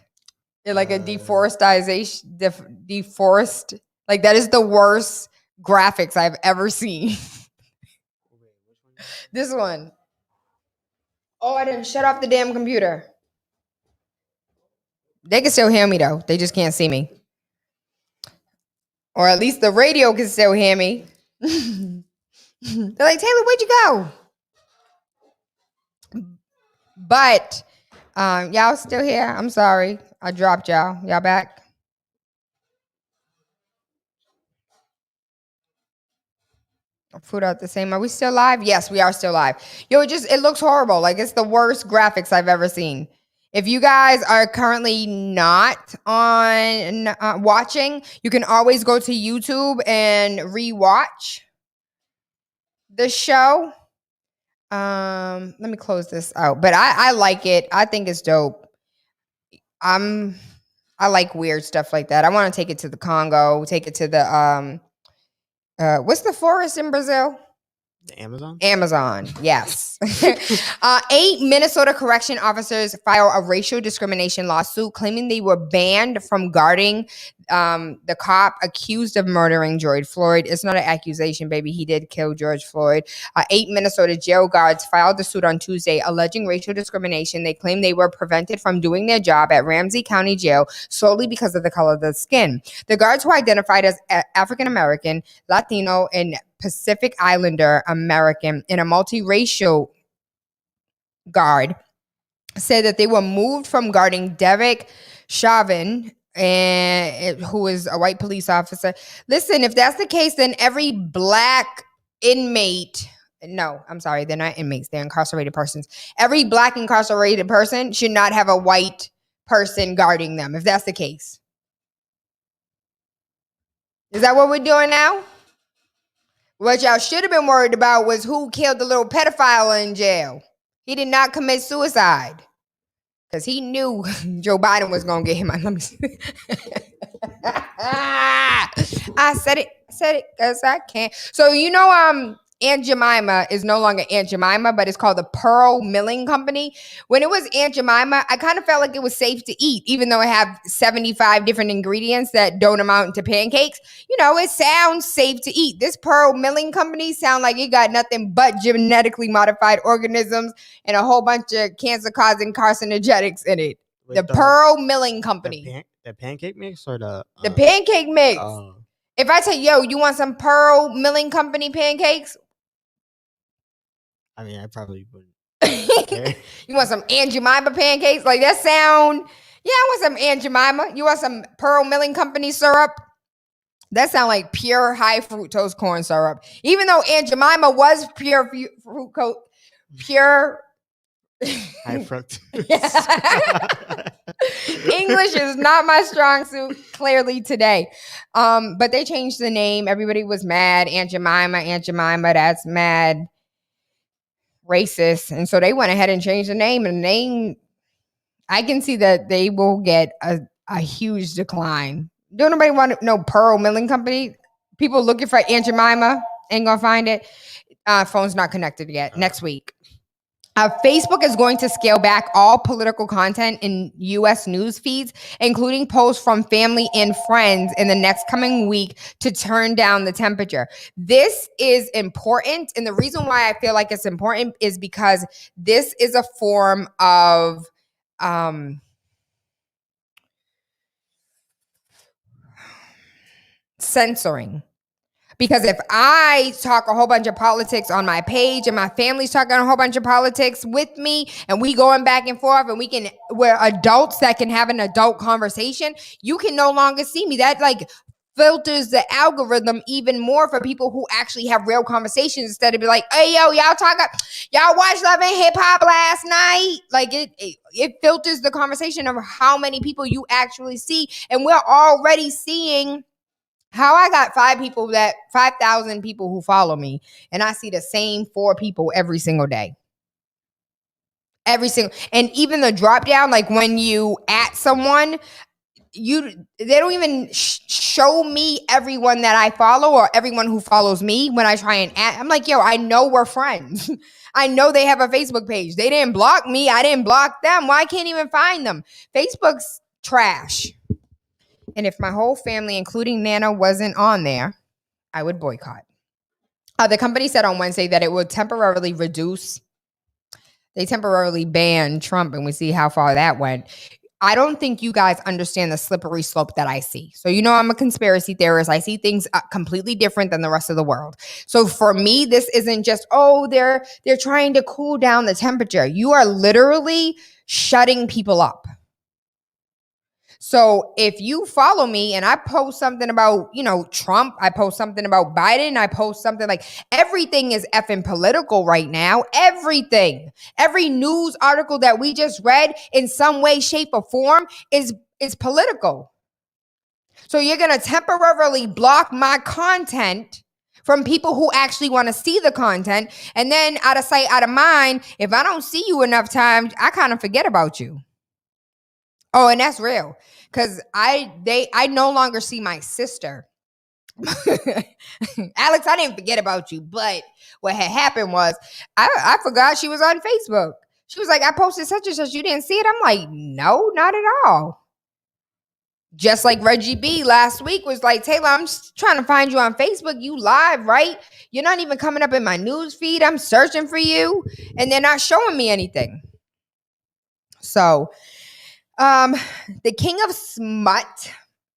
Like a deforestation, deforest. Like that is the worst graphics I've ever seen. This one. Oh, I didn't shut off the damn computer. They can still hear me though. They just can't see me. Or at least the radio can still hear me. They're like, Taylor, where'd you go? But y'all still here? I'm sorry. I dropped y'all. Y'all back? Food out the same. Are we still live? Yes, we are still live. Yo, it looks horrible. Like it's the worst graphics I've ever seen. If you guys are currently not on watching, you can always go to YouTube and rewatch the show. Let me close this out. But I like it. I think it's dope. I like weird stuff like that. I want to take it to the Congo, take it to the what's the forest in Brazil? The Amazon? Amazon, yes. 8 Minnesota correction officers file a racial discrimination lawsuit claiming they were banned from guarding the cop accused of murdering George Floyd. It's not an accusation, baby. He did kill George Floyd. 8 Minnesota jail guards filed the suit on Tuesday alleging racial discrimination. They claim they were prevented from doing their job at Ramsey County Jail solely because of the color of their skin. The guards, who identified as African American, Latino, and Pacific Islander American in a multiracial guard, said that they were moved from guarding Derek Chauvin, who is a white police officer. Listen, if that's the case, then every black inmate, no, I'm sorry, they're not inmates, they're incarcerated persons. Every black incarcerated person should not have a white person guarding them, if that's the case. Is that what we're doing now? What y'all should have been worried about was who killed the little pedophile in jail. He did not commit suicide because he knew Joe Biden was going to get him. Let me see. I said it because I can't. So, you know, Aunt Jemima is no longer Aunt Jemima, but it's called the Pearl Milling Company. When it was Aunt Jemima, I kind of felt like it was safe to eat, even though it had 75 different ingredients that don't amount to pancakes. You know, it sounds safe to eat. This Pearl Milling Company sound like it got nothing but genetically modified organisms and a whole bunch of cancer-causing carcinogenics in it. The Pearl Milling Company. The pancake mix or the pancake mix. If I say, yo, you want some Pearl Milling Company pancakes? I mean, I probably wouldn't. Okay. You want some Aunt Jemima pancakes? Like that sound? Yeah, I want some Aunt Jemima. You want some Pearl Milling Company syrup? That sound like pure high fructose corn syrup. Even though Aunt Jemima was pure high fructose. English is not my strong suit, clearly today. But they changed the name. Everybody was mad. Aunt Jemima, that's mad racist. And so they went ahead and changed the name. And the name, I can see that they will get a huge decline. Don't nobody want to know Pearl Milling Company? People looking for Aunt Jemima ain't gonna find it. Phone's not connected yet. Next week. Facebook is going to scale back all political content in U.S. news feeds, including posts from family and friends in the next coming week to turn down the temperature. This is important. And the reason why I feel like it's important is because this is a form of censoring. Because if I talk a whole bunch of politics on my page and my family's talking a whole bunch of politics with me and we going back and forth and we're adults that can have an adult conversation, you can no longer see me. That like filters the algorithm even more for people who actually have real conversations instead of be like, hey, yo, y'all watched Love and Hip Hop last night. Like it filters the conversation of how many people you actually see. And we're already seeing how I got 5,000 people who follow me, and I see the same 4 people every single day. And even the drop down, like when you at someone, they don't even show me everyone that I follow or everyone who follows me when I try and add. I'm like, yo, I know we're friends. I know they have a Facebook page. They didn't block me. I didn't block them. Why can't even find them? Facebook's trash. And if my whole family, including Nana, wasn't on there, I would boycott. The company said on Wednesday that it would temporarily ban Trump, and we see how far that went. I don't think you guys understand the slippery slope that I see. So, I'm a conspiracy theorist. I see things completely different than the rest of the world. So for me, this isn't just, they're trying to cool down the temperature. You are literally shutting people up. So if you follow me and I post something about, Trump, I post something about Biden, I post something like everything is effing political right now. Everything, every news article that we just read in some way, shape, or form is political. So you're going to temporarily block my content from people who actually want to see the content. And then out of sight, out of mind, if I don't see you enough times, I kind of forget about you. Oh, and that's real. Because I no longer see my sister. Alex, I didn't forget about you. But what had happened was I forgot she was on Facebook. She was like, I posted such and such. You didn't see it? I'm like, no, not at all. Just like Reggie B last week was like, Tayla, I'm just trying to find you on Facebook. You live, right? You're not even coming up in my news feed. I'm searching for you. And they're not showing me anything. So the king of smut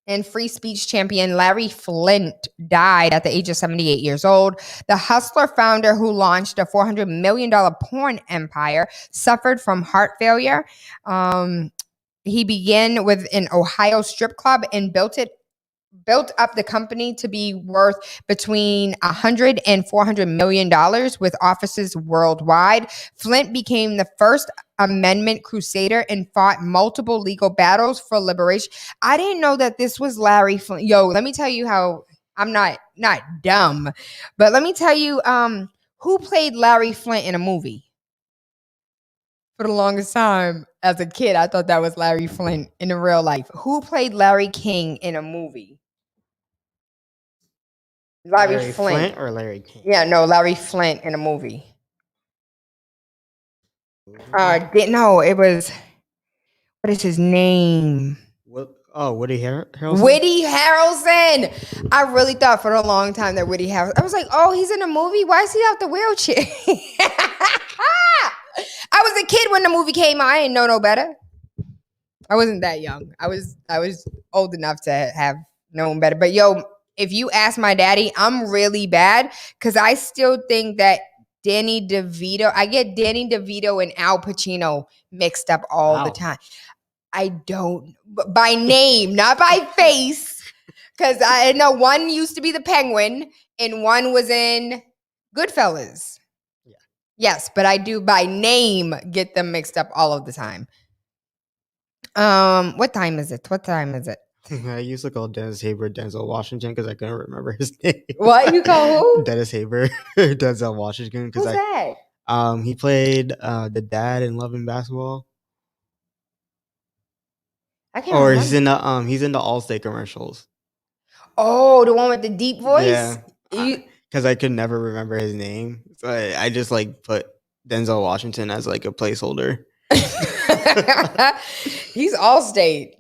and free speech champion Larry Flynt died at the age of 78 years old. The Hustler founder who launched a $400 million porn empire suffered from heart failure. He began with an Ohio strip club and built up the company to be worth between $100 and $400 million with offices worldwide. Flynt became the first Amendment crusader and fought multiple legal battles for liberation. I didn't know that this was Larry Flynt. Yo, let me tell you how I'm not dumb, but let me tell you who played Larry Flynt in a movie. For the longest time, as a kid, I thought that was Larry Flynt in real life. Who played Larry King in a movie? Larry Flynt or Larry King? Yeah, no, Larry Flynt in a movie. No, it was, what is his name? Woody Harrelson? Woody Harrelson. I really thought for a long time that Woody Harrelson. I was like, he's in a movie? Why is he out the wheelchair? I was a kid when the movie came out. I didn't know no better. I wasn't that young. I was old enough to have known better. But yo, if you ask my daddy, I'm really bad because I still think that Danny DeVito, I get Danny DeVito and Al Pacino mixed up all the time. I don't, by name, not by face, because I know one used to be the Penguin and one was in Goodfellas. Yeah. Yes, but I do by name get them mixed up all of the time. What time is it? I used to call Dennis Haber Denzel Washington because I couldn't remember his name. What? You call who? Dennis Haber Denzel Washington. Who's that? He played the dad in Love and Basketball. I can't remember. He's in the Allstate commercials. Oh, the one with the deep voice? Yeah. Because I could never remember his name. So I just put Denzel Washington as a placeholder. He's Allstate.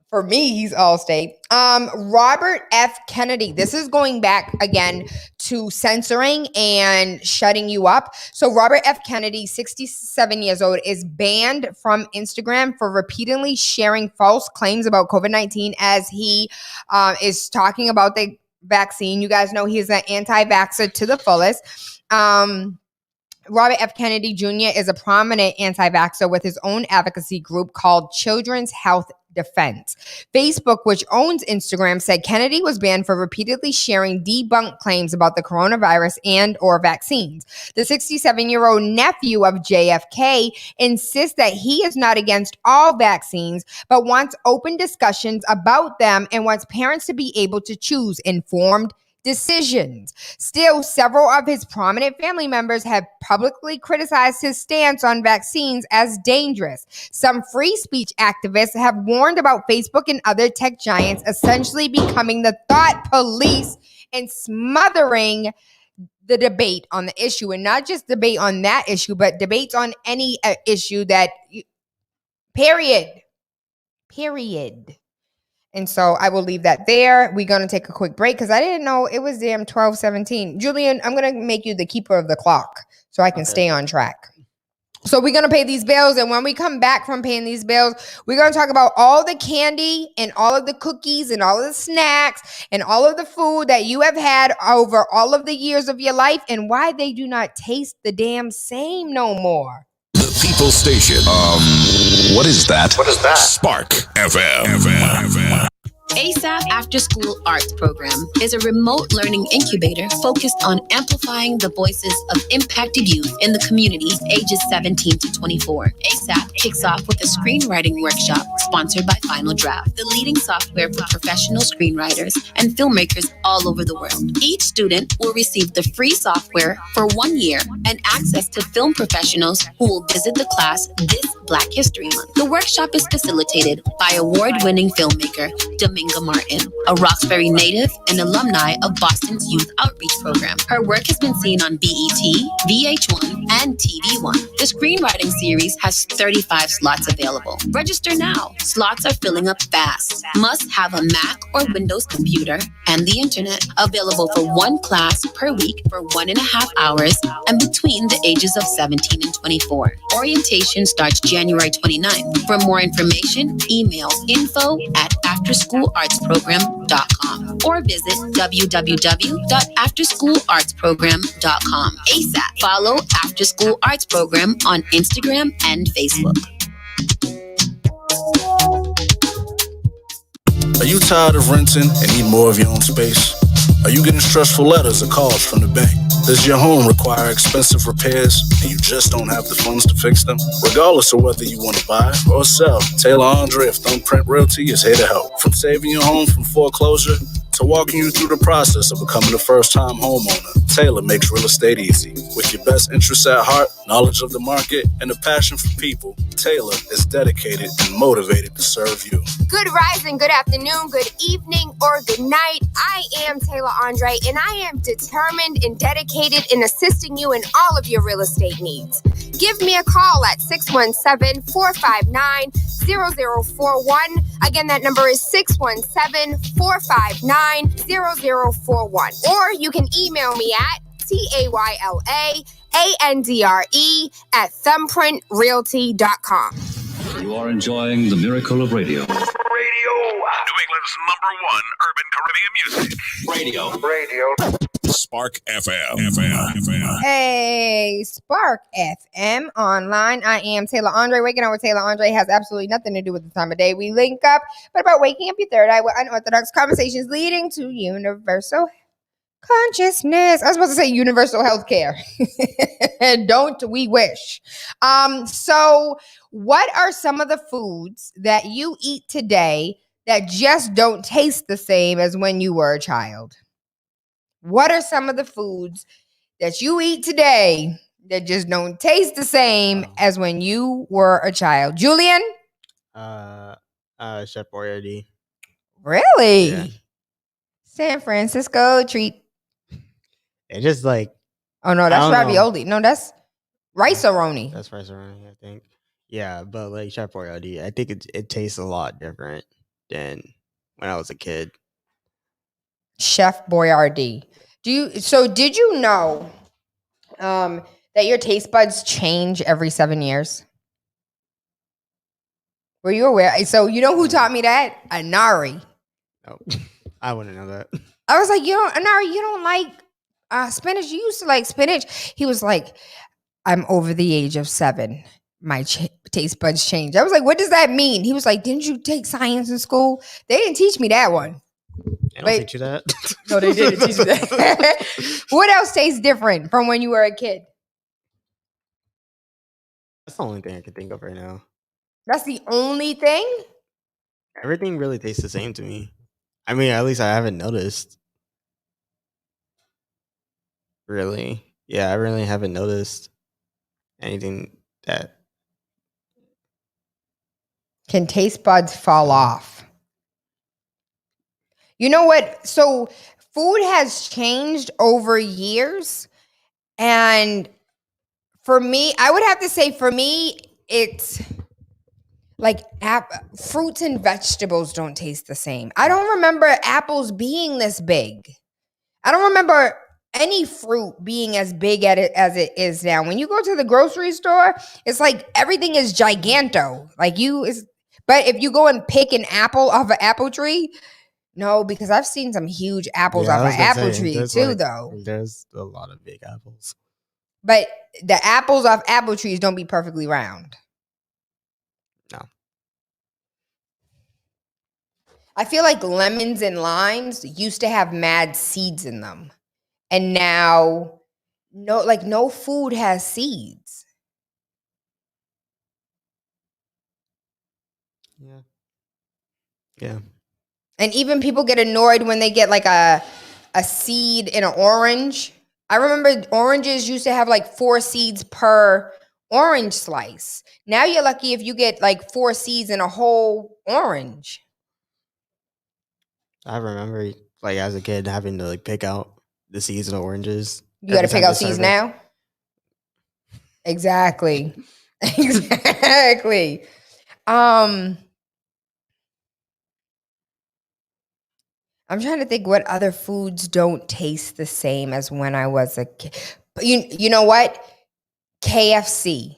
For me, he's Allstate. Robert F. Kennedy. This is going back again to censoring and shutting you up. So Robert F. Kennedy, 67 years old, is banned from Instagram for repeatedly sharing false claims about COVID-19 as he is talking about the vaccine. You guys know he's an anti-vaxxer to the fullest. Robert F. Kennedy Jr. is a prominent anti-vaxxer with his own advocacy group called Children's Health Defense. Facebook, which owns Instagram, said Kennedy was banned for repeatedly sharing debunked claims about the coronavirus and or vaccines. The 67-year-old nephew of JFK insists that he is not against all vaccines, but wants open discussions about them and wants parents to be able to choose informed decisions. Still, several of his prominent family members have publicly criticized his stance on vaccines as dangerous. Some free speech activists have warned about Facebook and other tech giants essentially becoming the thought police and smothering the debate on the issue, and not just debate on that issue, but debates on any issue that, period. And so I will leave that there. We're going to take a quick break because I didn't know it was damn 12:17. Julian, I'm going to make you the keeper of the clock so I can stay on track. So we're going to pay these bills, and when we come back from paying these bills, we're going to talk about all the candy and all of the cookies and all of the snacks and all of the food that you have had over all of the years of your life and why they do not taste the damn same no more. The People Station. What is that? Spark FM. ASAP After School Arts Program is a remote learning incubator focused on amplifying the voices of impacted youth in the community ages 17 to 24. ASAP kicks off with a screenwriting workshop sponsored by Final Draft, the leading software for professional screenwriters and filmmakers all over the world. Each student will receive the free software for 1 year and access to film professionals who will visit the class this Black History Month. The workshop is facilitated by award-winning filmmaker Domingo Martin, a Roxbury native and alumni of Boston's Youth Outreach Program. Her work has been seen on BET, VH1, and TV1. The screenwriting series has 35 slots available. Register now. Slots are filling up fast. Must have a Mac or Windows computer and the internet. Available for one class per week for 1.5 hours and between the ages of 17 and 24. Orientation starts January 29th. For more information, email info@afterschoolartsprogram.com or visit www.afterschoolartsprogram.com. ASAP. Follow After School Arts Program on Instagram and Facebook. Are you tired of renting and need more of your own space? Are you getting stressful letters or calls from the bank? Does your home require expensive repairs and you just don't have the funds to fix them? Regardless of whether you want to buy or sell, Tayla Andre of Thumbprint Realty is here to help. From saving your home from foreclosure to walking you through the process of becoming a first-time homeowner, Tayla makes real estate easy. With your best interests at heart, knowledge of the market, and a passion for people, Tayla is dedicated and motivated to serve you. Good rising, good afternoon, good evening, or good night. I am Tayla Andre, and I am determined and dedicated in assisting you in all of your real estate needs. Give me a call at 617-459-0041. Again, that number is 617-459-0041. Or you can email me at TAYLAANDRE@thumbprintrealty.com. You are enjoying the miracle of radio. New England's #1 urban Caribbean music. Radio. Spark FM. Hey, Spark FM online. I am Tayla Andre. Waking up with Tayla Andre has absolutely nothing to do with the time of day we link up, but about waking up your third eye with unorthodox conversations leading to universal consciousness. I was supposed to say universal health care. Don't we wish? So what are some of the foods that you eat today that just don't taste the same as when you were a child? What are some of the foods that you eat today that just don't taste the same as when you were a child? Julian? Chef Boyardee. Really? Yeah. San Francisco treat. It's just like, Oh no, that's ravioli. No, that's rice-a-roni. that's rice-a-roni, I think. Yeah, but like Chef Boyardee, I think it tastes a lot different than when I was a kid. Chef Boyardee. Did you know that your taste buds change every 7 years? Were you aware? So you know who taught me that? Anari. No, I wouldn't know that. I was like, Anari, you don't like spinach? You used to like spinach. He was like, I'm over the age of 7. My taste buds change. I was like, what does that mean? He was like, didn't you take science in school? They didn't teach me that one. I don't teach you that. No, they didn't teach me that. What else tastes different from when you were a kid? That's the only thing I can think of right now. That's the only thing? Everything really tastes the same to me. I mean, at least I haven't noticed. Really? Yeah, I really haven't noticed anything that. Can taste buds fall off? You know what? So food has changed over years. And for me, I would have to say for me, it's like fruits and vegetables don't taste the same. I don't remember apples being this big. I don't remember any fruit being as big at it as it is now. When you go to the grocery store, it's like everything is giganto. But if you go and pick an apple off an apple tree, no, because I've seen some huge apples Yeah, off I an was gonna apple say, tree there's too, like though. there's a lot of big apples. But the apples off apple trees don't be perfectly round. No. I feel like lemons and limes used to have mad seeds in them. And now no food has seeds. Yeah. Yeah. And even people get annoyed when they get like a seed in an orange. I remember oranges used to have like 4 seeds per orange slice. Now you're lucky if you get like 4 seeds in a whole orange. I remember like as a kid having to like pick out the seeds and oranges. You got to every pick time out they seeds serve it. now? Exactly. Exactly. I'm trying to think what other foods don't taste the same as when I was a kid. But you know what? KFC.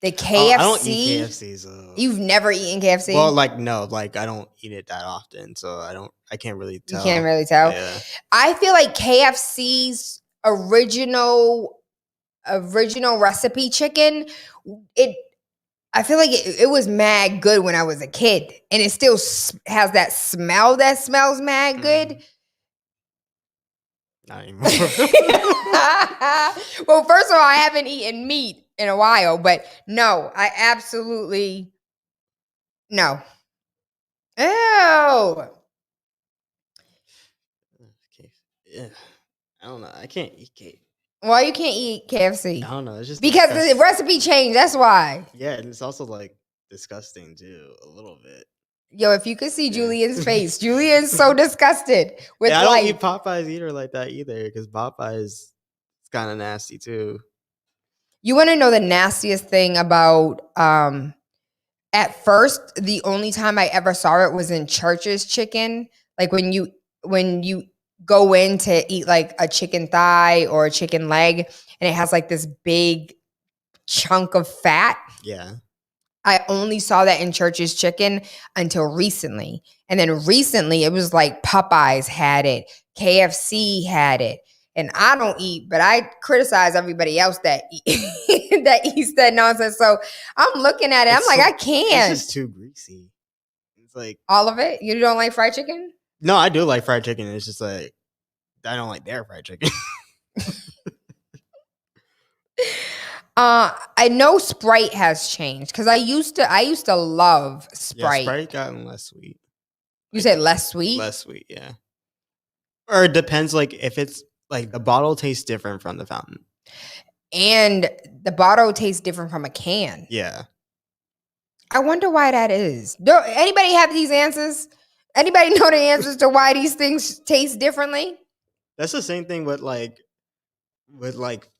The KFC. I don't eat KFC, so You've never eaten KFC? well, like no, like I don't eat it that often, so I can't really tell. You can't really tell. Yeah. I feel like KFC's original recipe chicken, I feel like it was mad good when I was a kid, and it still has that smell that smells mad good. Not anymore. Well, first of all, I haven't eaten meat in a while, but no, I absolutely no. Ew. Yeah. I don't know. I can't eat cake. Why you can't eat KFC? I don't know. It's just because disgusting. the recipe changed. That's why. Yeah, and it's also like disgusting too, a little bit. Yo, if you could see Julian's face, Julian's so disgusted with I don't life. eat Popeyes either like that either because Popeyes is kind of nasty too. You want to know the nastiest thing about at first, the only time I ever saw it was in Church's chicken. Like when you go in to eat like a chicken thigh or a chicken leg and it has like this big chunk of fat. Yeah. I only saw that in Church's chicken until recently. And then recently it was like Popeyes had it, KFC had it. And I don't eat, but I criticize everybody else that that eats that nonsense. So I'm looking at it. I'm like, I can't. It's just too greasy. It's like all of it. You don't like fried chicken? No, I do like fried chicken. It's just like I don't like their fried chicken. I know Sprite has changed because I used to love Sprite. Yeah, Sprite gotten less sweet. You said less sweet? Less sweet, yeah. Or it depends. Like if it's like the bottle tastes different from the fountain, and the bottle tastes different from a can. Yeah. I wonder why that is. Anybody have these answers? Anybody know the answers to why these things taste differently? That's the same thing with like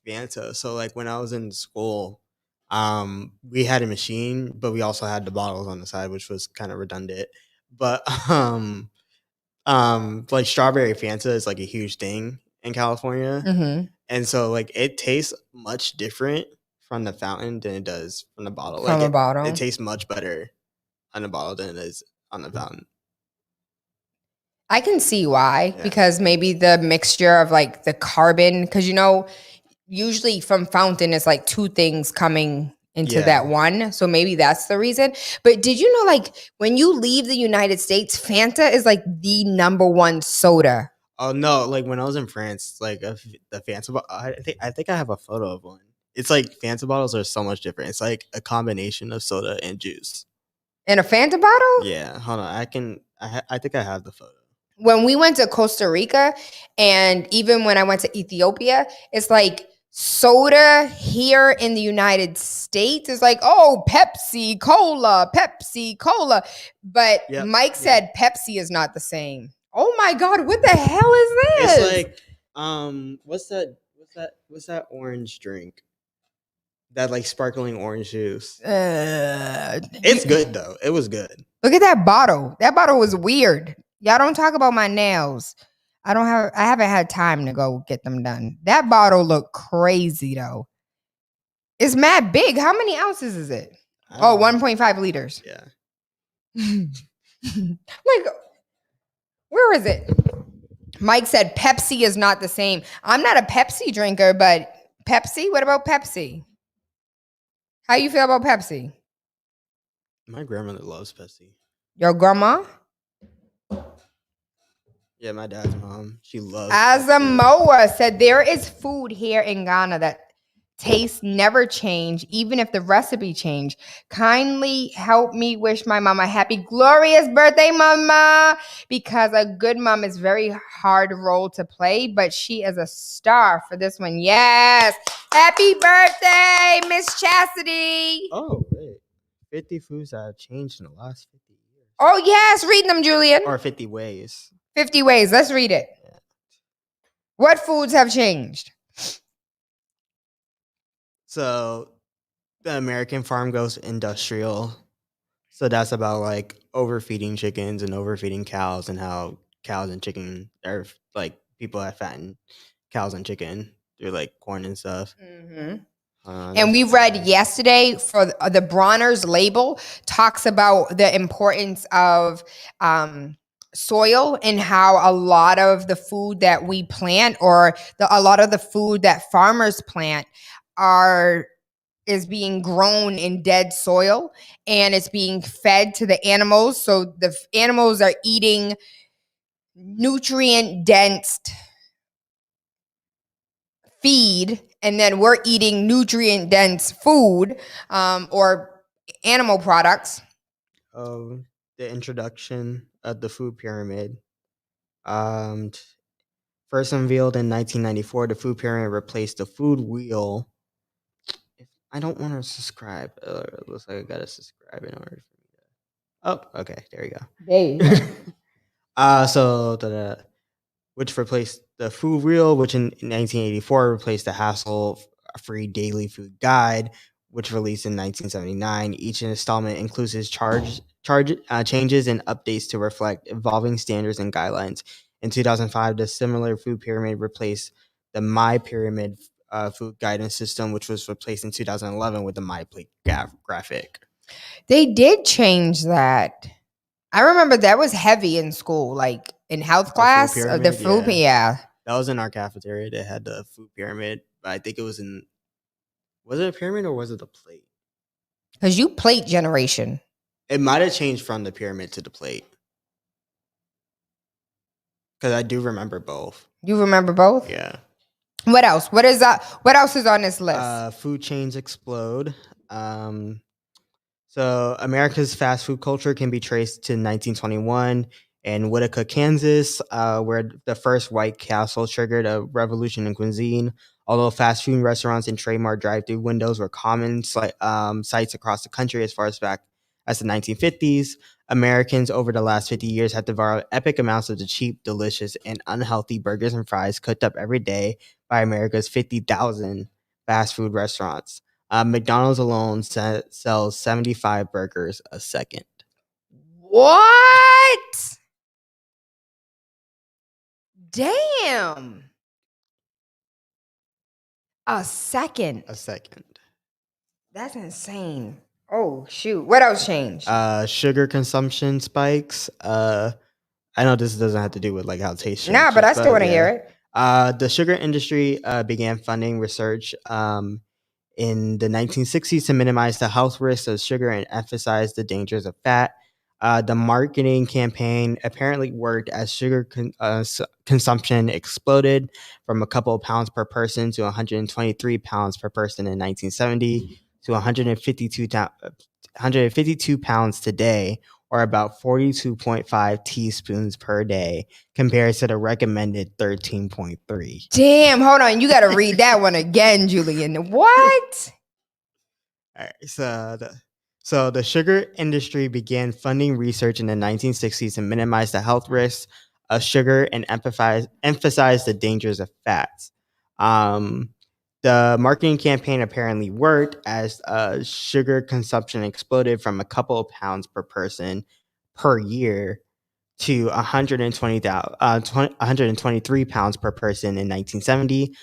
Fanta. So like when I was in school, we had a machine, but we also had the bottles on the side, which was kind of redundant. But like strawberry Fanta is like a huge thing in California. Mm-hmm. And so like it tastes much different from the fountain than it does from the bottle. From like a bottle. It tastes much better on the bottle than it is on the fountain. I can see why, because maybe the mixture of like the carbon, because usually from fountain it's like 2 things coming into that one. So maybe that's the reason. But did you know like when you leave the United States, Fanta is like the #1 soda? Oh no, like when I was in France, like the Fanta I think I have a photo of one. It's like Fanta bottles are so much different. It's like a combination of soda and juice. In a Fanta bottle? Yeah, hold on. I think I have the photo. when we went to Costa Rica and even when I went to Ethiopia, it's like soda here in the United States is like, oh, Pepsi Cola. But Yep. Mike said Pepsi is not the same. Oh my God, what the hell is this? It's like, what's that orange drink? That like sparkling orange juice. It's good though. It was good. Look at that bottle. That bottle was weird. Y'all don't talk about my nails. I haven't had time to go get them done. That bottle looked crazy though. It's mad big. How many ounces is it? Oh, 1.5 liters. Yeah. Like, where is it? Mike said Pepsi is not the same. I'm not a Pepsi drinker, but Pepsi? What about Pepsi? How you feel about Pepsi? My grandmother loves Pepsi. Your grandma? Yeah, my dad's mom. She loves Asamoah said there is food here in Ghana that tastes never change, even if the recipe change. Kindly help me wish my mama happy, glorious birthday, mama, because a good mom is very hard role to play, but she is a star for this one. Yes. Happy birthday, Miss Chastity. Oh, wait. 50 foods that have changed in the last 50 years. Oh, yes. Read them, Julian. Or 50 ways. 50 ways. Let's read it. Yeah. What foods have changed? So the American farm goes industrial. So that's about like overfeeding chickens and overfeeding cows and how cows and chicken are like people that fatten cows and chicken through like corn and stuff. Mm-hmm. And we read yesterday for the Bronner's label talks about the importance of soil and how a lot of the food that we plant or a lot of the food that farmers plant is being grown in dead soil and it's being fed to the animals. So the animals are eating nutrient dense feed, and then we're eating nutrient dense food or animal products. The introduction of the food pyramid. First unveiled in 1994, the food pyramid replaced the food wheel. I don't want to subscribe. It looks like I gotta subscribe in order for me to. Oh, okay, there you go. There you go. Which replaced the food wheel, which in 1984 replaced the hassle-free daily food guide, which released in 1979. Each installment includes changes and updates to reflect evolving standards and guidelines. In 2005, the similar food pyramid replaced the My Pyramid food guidance system, which was replaced in 2011 with the My Plate graphic. They did change that. I remember that was heavy in school, like in health class. The food pyramid, yeah. That was in our cafeteria. They had the food pyramid, but I think it was in. Was it a pyramid or was it a plate? Because you plate generation. It might have changed from the pyramid to the plate. Because I do remember both. You remember both? Yeah. What else? What is that? What else is on this list? Food chains explode. So America's fast food culture can be traced to 1921 in Whitaker, Kansas, where the first White Castle triggered a revolution in cuisine. Although fast food restaurants and trademark drive-through windows were common sites across the country as far back as the 1950s, Americans over the last 50 years have devoured epic amounts of the cheap, delicious, and unhealthy burgers and fries cooked up every day by America's 50,000 fast food restaurants. McDonald's alone sells 75 burgers a second. What? Damn. A second. That's insane. Oh, shoot. What else changed? Sugar consumption spikes. I know this doesn't have to do with like how it tastes. Nah, but I still want to hear it. The sugar industry began funding research in the 1960s to minimize the health risks of sugar and emphasize the dangers of fat. The marketing campaign apparently worked as sugar consumption exploded from a couple of pounds per person to 123 pounds per person in 1970 to 152 pounds today, or about 42.5 teaspoons per day, compared to the recommended 13.3. Damn, hold on. You got to read that one again, Julian. What? All right, so the sugar industry began funding research in the 1960s to minimize the health risks of sugar and emphasize the dangers of fats. Um, the marketing campaign apparently worked as sugar consumption exploded from a couple of pounds per person per year to 123 pounds per person in 1970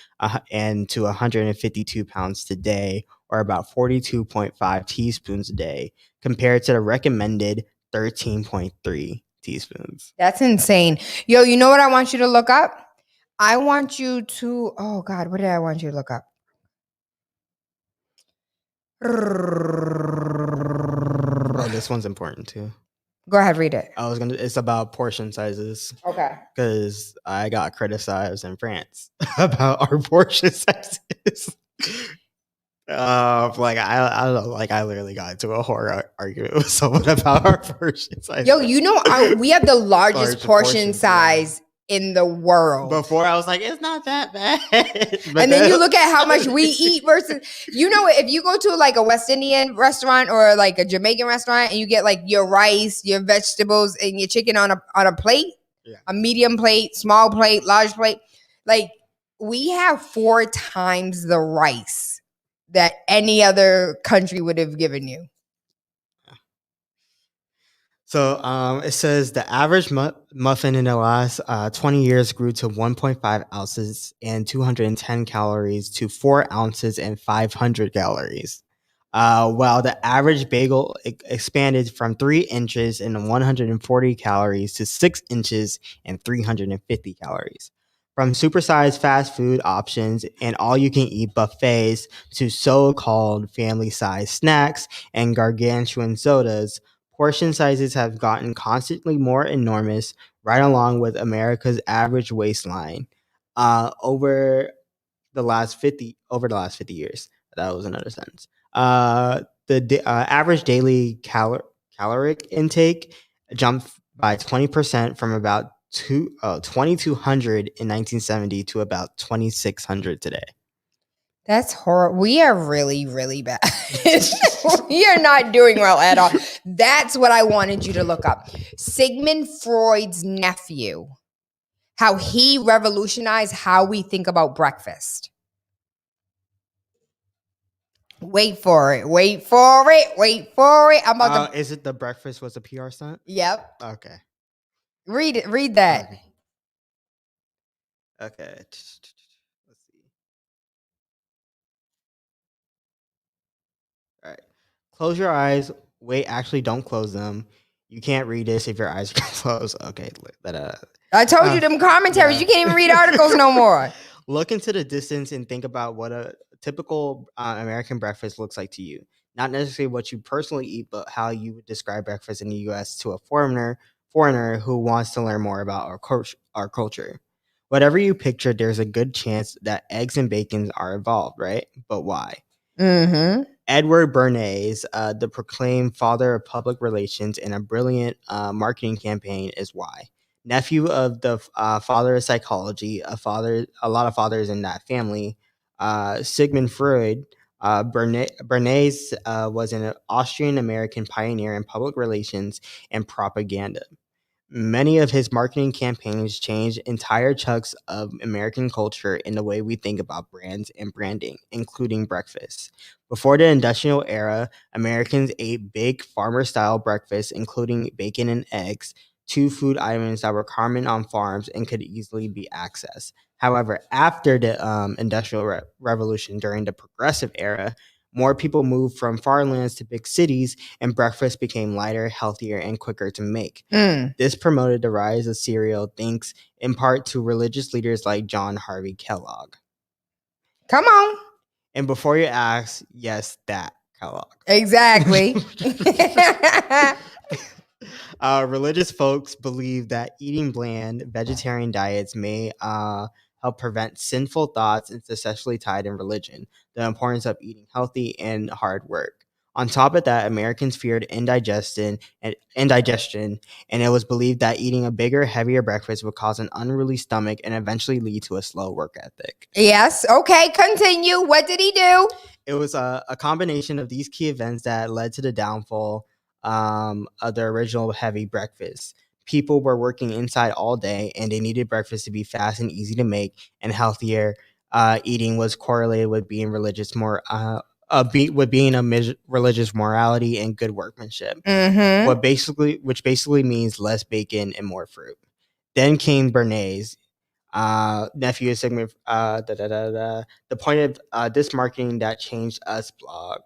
and to 152 pounds today, or about 42.5 teaspoons a day, compared to the recommended 13.3 teaspoons. That's insane. Yo, you know what I want you to look up? I want you to, oh God, what did I want you to look up? Oh, this one's important too. Go ahead, read it. It's about portion sizes. Okay. Because I got criticized in France about our portion sizes. I don't know, like I literally got into a horror argument with someone about our portion size. Yo, you know, we have the largest portion size in the world. Before I was like, it's not that bad. And then you look at how much we eat versus, you know, if you go to like a West Indian restaurant or like a Jamaican restaurant and you get like your rice, your vegetables, and your chicken on a plate, a medium plate, small plate, large plate, like we have 4 times the rice that any other country would have given you. So it says the average muffin in the last 20 years grew to 1.5 ounces and 210 calories to 4 ounces and 500 calories. While the average bagel expanded from 3 inches and 140 calories to 6 inches and 350 calories. From supersized fast food options and all-you-can-eat buffets to so-called family-sized snacks and gargantuan sodas, portion sizes have gotten constantly more enormous, right along with America's average waistline over the last 50 years. That was another sentence. The average daily caloric intake jumped by 20% from about 2,200 in 1970 to about 2,600 today. That's horrible. We are really, really bad. We are not doing well at all. That's what I wanted you to look up. Sigmund Freud's nephew, how he revolutionized how we think about breakfast. Wait for it. Wait for it. Wait for it. I'm about to. Is it the breakfast was a PR stunt? Yep. Okay. Read it. Read that. Okay. Let's see. All right. Close your eyes. Wait, actually, don't close them. You can't read this if your eyes are closed. Okay. I told you them commentaries. You can't even read articles no more. Look into the distance and think about what a typical American breakfast looks like to you. Not necessarily what you personally eat, but how you would describe breakfast in the U.S. to a foreigner who wants to learn more about our culture. Whatever you picture, there's a good chance that eggs and bacon are involved, right? But why? Mm-hmm. Edward Bernays, the proclaimed father of public relations and a brilliant marketing campaign, is why. Nephew of the father of psychology, a lot of fathers in that family, Sigmund Freud. Bernays was an Austrian-American pioneer in public relations and propaganda. Many of his marketing campaigns changed entire chunks of American culture in the way we think about brands and branding, including breakfast. Before the industrial era, Americans ate big farmer-style breakfasts, including bacon and eggs, 2 food items that were common on farms and could easily be accessed. However, after the Industrial Revolution during the Progressive Era, more people moved from farmlands to big cities, and breakfast became lighter, healthier, and quicker to make. This promoted the rise of cereal, thanks in part to religious leaders like John Harvey Kellogg. Come on. And before you ask, yes, that Kellogg. Exactly. Religious folks believe that eating bland vegetarian diets may help prevent sinful thoughts, and especially tied in religion, the importance of eating healthy and hard work. On top of that, Americans feared indigestion, and it was believed that eating a bigger, heavier breakfast would cause an unruly stomach and eventually lead to a slow work ethic. Yes. Okay. Continue. What did he do? It was a combination of these key events that led to the downfall of the original heavy breakfast. People were working inside all day, and they needed breakfast to be fast and easy to make, and healthier eating was correlated with being religious morality and good workmanship. Which basically means less bacon and more fruit. Then came Bernays, nephew of Sigmund. The point of this marketing that changed us blog.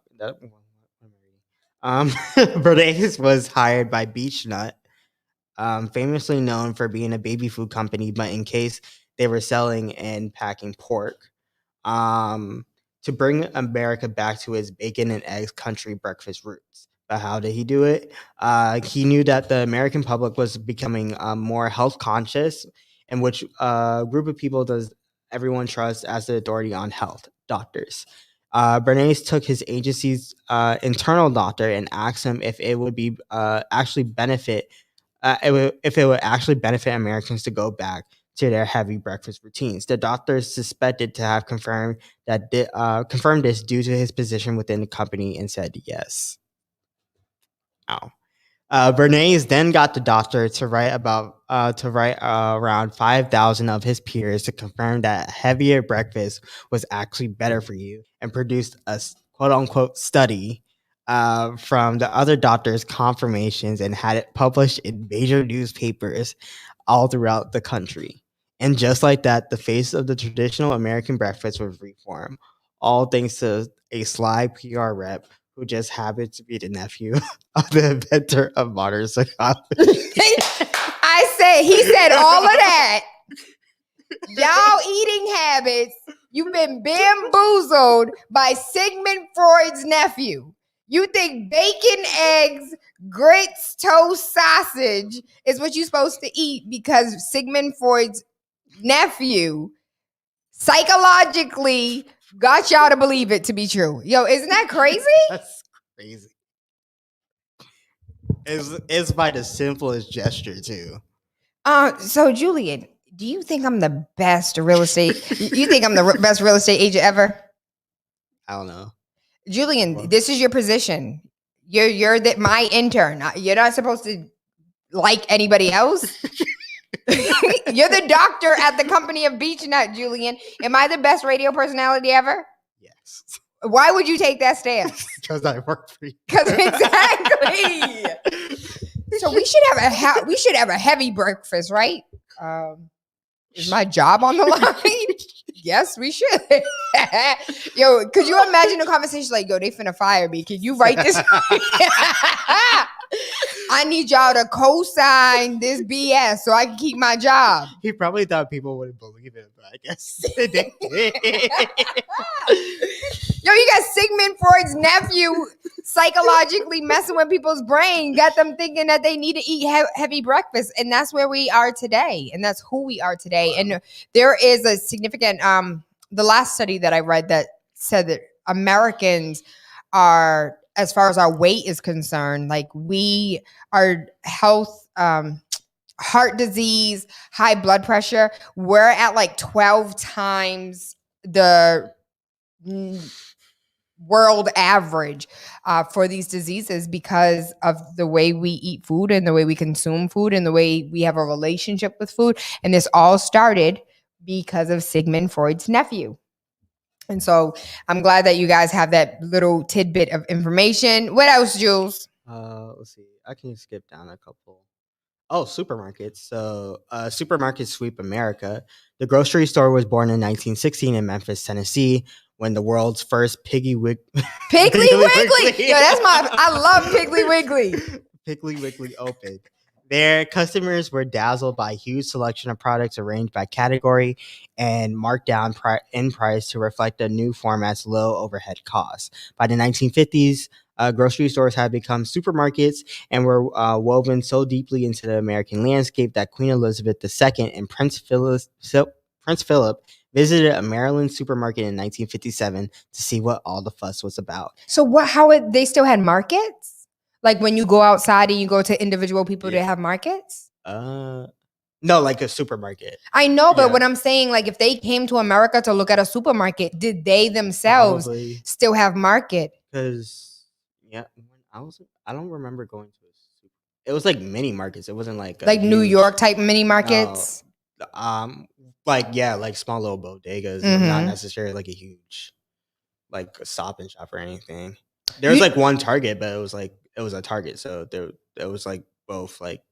Bernays was hired by Beechnut, famously known for being a baby food company, but in case they were selling and packing pork, to bring America back to its bacon and eggs country breakfast roots. But how did he do it? He knew that the American public was becoming more health conscious, and which group of people does everyone trust as the authority on health? Doctors. Bernays took his agency's internal doctor and asked him if it would be actually benefit if it would actually benefit Americans to go back to their heavy breakfast routines. The doctors suspected to have confirmed this due to his position within the company and said yes. Ow. Bernays then got the doctor to write around 5,000 of his peers to confirm that heavier breakfast was actually better for you, and produced a quote unquote study from the other doctors' confirmations and had it published in major newspapers all throughout the country. And just like that, the face of the traditional American breakfast was reformed, all thanks to a sly PR rep who just happened to be the nephew of the inventor of modern psychology. He said all of that. Y'all eating habits, you've been bamboozled by Sigmund Freud's nephew. You think bacon, eggs, grits, toast, sausage is what you're supposed to eat because Sigmund Freud's nephew psychologically got y'all to believe it to be true. Yo, isn't that crazy? That's crazy. It's by the simplest gesture too. So Julian, do you think I'm the best real estate? You think I'm the best real estate agent ever? I don't know. Julian, this is your position. You're my intern. You're not supposed to like anybody else. You're the doctor at the company of Beechnut, Julian. Am I the best radio personality ever? Yes. Why would you take that stance? Because I work for you. Because exactly. So we should have a heavy breakfast, right? Is my job on the line? Yes, we should. Yo, could you imagine a conversation like, yo, they finna fire me. Can you write this? I need y'all to co-sign this BS so I can keep my job. He probably thought people wouldn't believe it, but I guess they did. Yo, you got Sigmund Freud's nephew psychologically messing with people's brain, got them thinking that they need to eat heavy breakfast. And that's where we are today. And that's who we are today. Wow. And there is a significant, the last study that I read that said that Americans are, as far as our weight is concerned, like our health, heart disease, high blood pressure, we're at like 12 times the world average for these diseases because of the way we eat food and the way we consume food and the way we have a relationship with food. And this all started because of Sigmund Freud's nephew. And so I'm glad that you guys have that little tidbit of information. What else, Jules? Let's see. I can skip down a couple. Oh, supermarkets. So Supermarket Sweep America. The grocery store was born in 1916 in Memphis, Tennessee, when the world's first Piggly Wiggly. Yo, I love Piggly Wiggly. Piggly Wiggly opened. Their customers were dazzled by a huge selection of products arranged by category and marked down in price to reflect the new format's low overhead costs. By the 1950s, grocery stores had become supermarkets and were woven so deeply into the American landscape that Queen Elizabeth II and Prince Philip visited a Maryland supermarket in 1957 to see what all the fuss was about. So they still had markets? Like when you go outside and you go to individual people, they have markets? No, like a supermarket. I know, but Yeah. what I'm saying, like if they came to America to look at a supermarket, did they themselves still have market? Because when I don't remember going to it was like mini markets. It wasn't like New York type mini markets. Like small little bodegas, not necessarily like a huge like a Stop and Shop or anything. There was like one Target, but it was a Target, so it was like both like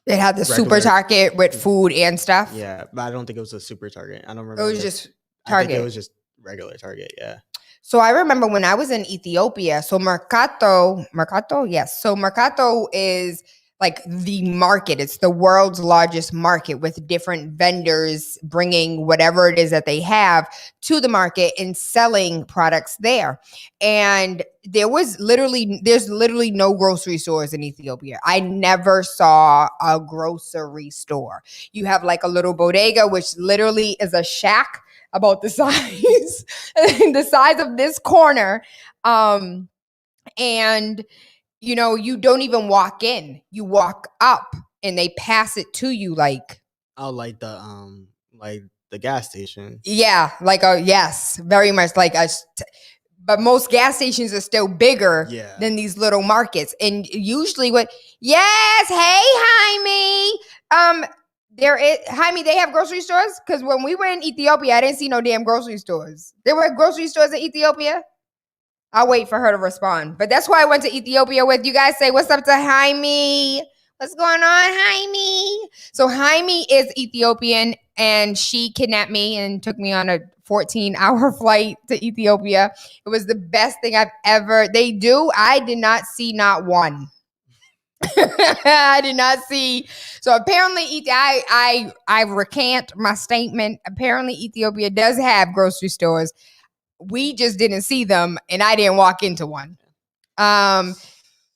it had the super Target with food and stuff. Yeah, but I don't think it was a super Target. I don't remember. It was just Target. I think it was just regular Target. Yeah. So I remember when I was in Ethiopia. So Mercato, yes. So Mercato is like the market. It's the world's largest market with different vendors bringing whatever it is that they have to the market and selling products there. And there's literally no grocery stores in Ethiopia. I never saw a grocery store. You have like a little bodega, which literally is a shack about the size of this corner. And you don't even walk in. You walk up and they pass it to you like like the gas station. Yeah, yes, very much but most gas stations are still bigger than these little markets. And usually yes, hey Jaime. Jaime, they have grocery stores? Because when we were in Ethiopia, I didn't see no damn grocery stores. There were grocery stores in Ethiopia? I'll wait for her to respond. But that's why I went to Ethiopia with. You guys say, what's up to Jaime? What's going on, Jaime? So Jaime is Ethiopian, and she kidnapped me and took me on a 14-hour flight to Ethiopia. It was the best thing I did not see not one. I did not see. So apparently, I recant my statement. Apparently, Ethiopia does have grocery stores. We just didn't see them, and I didn't walk into one. So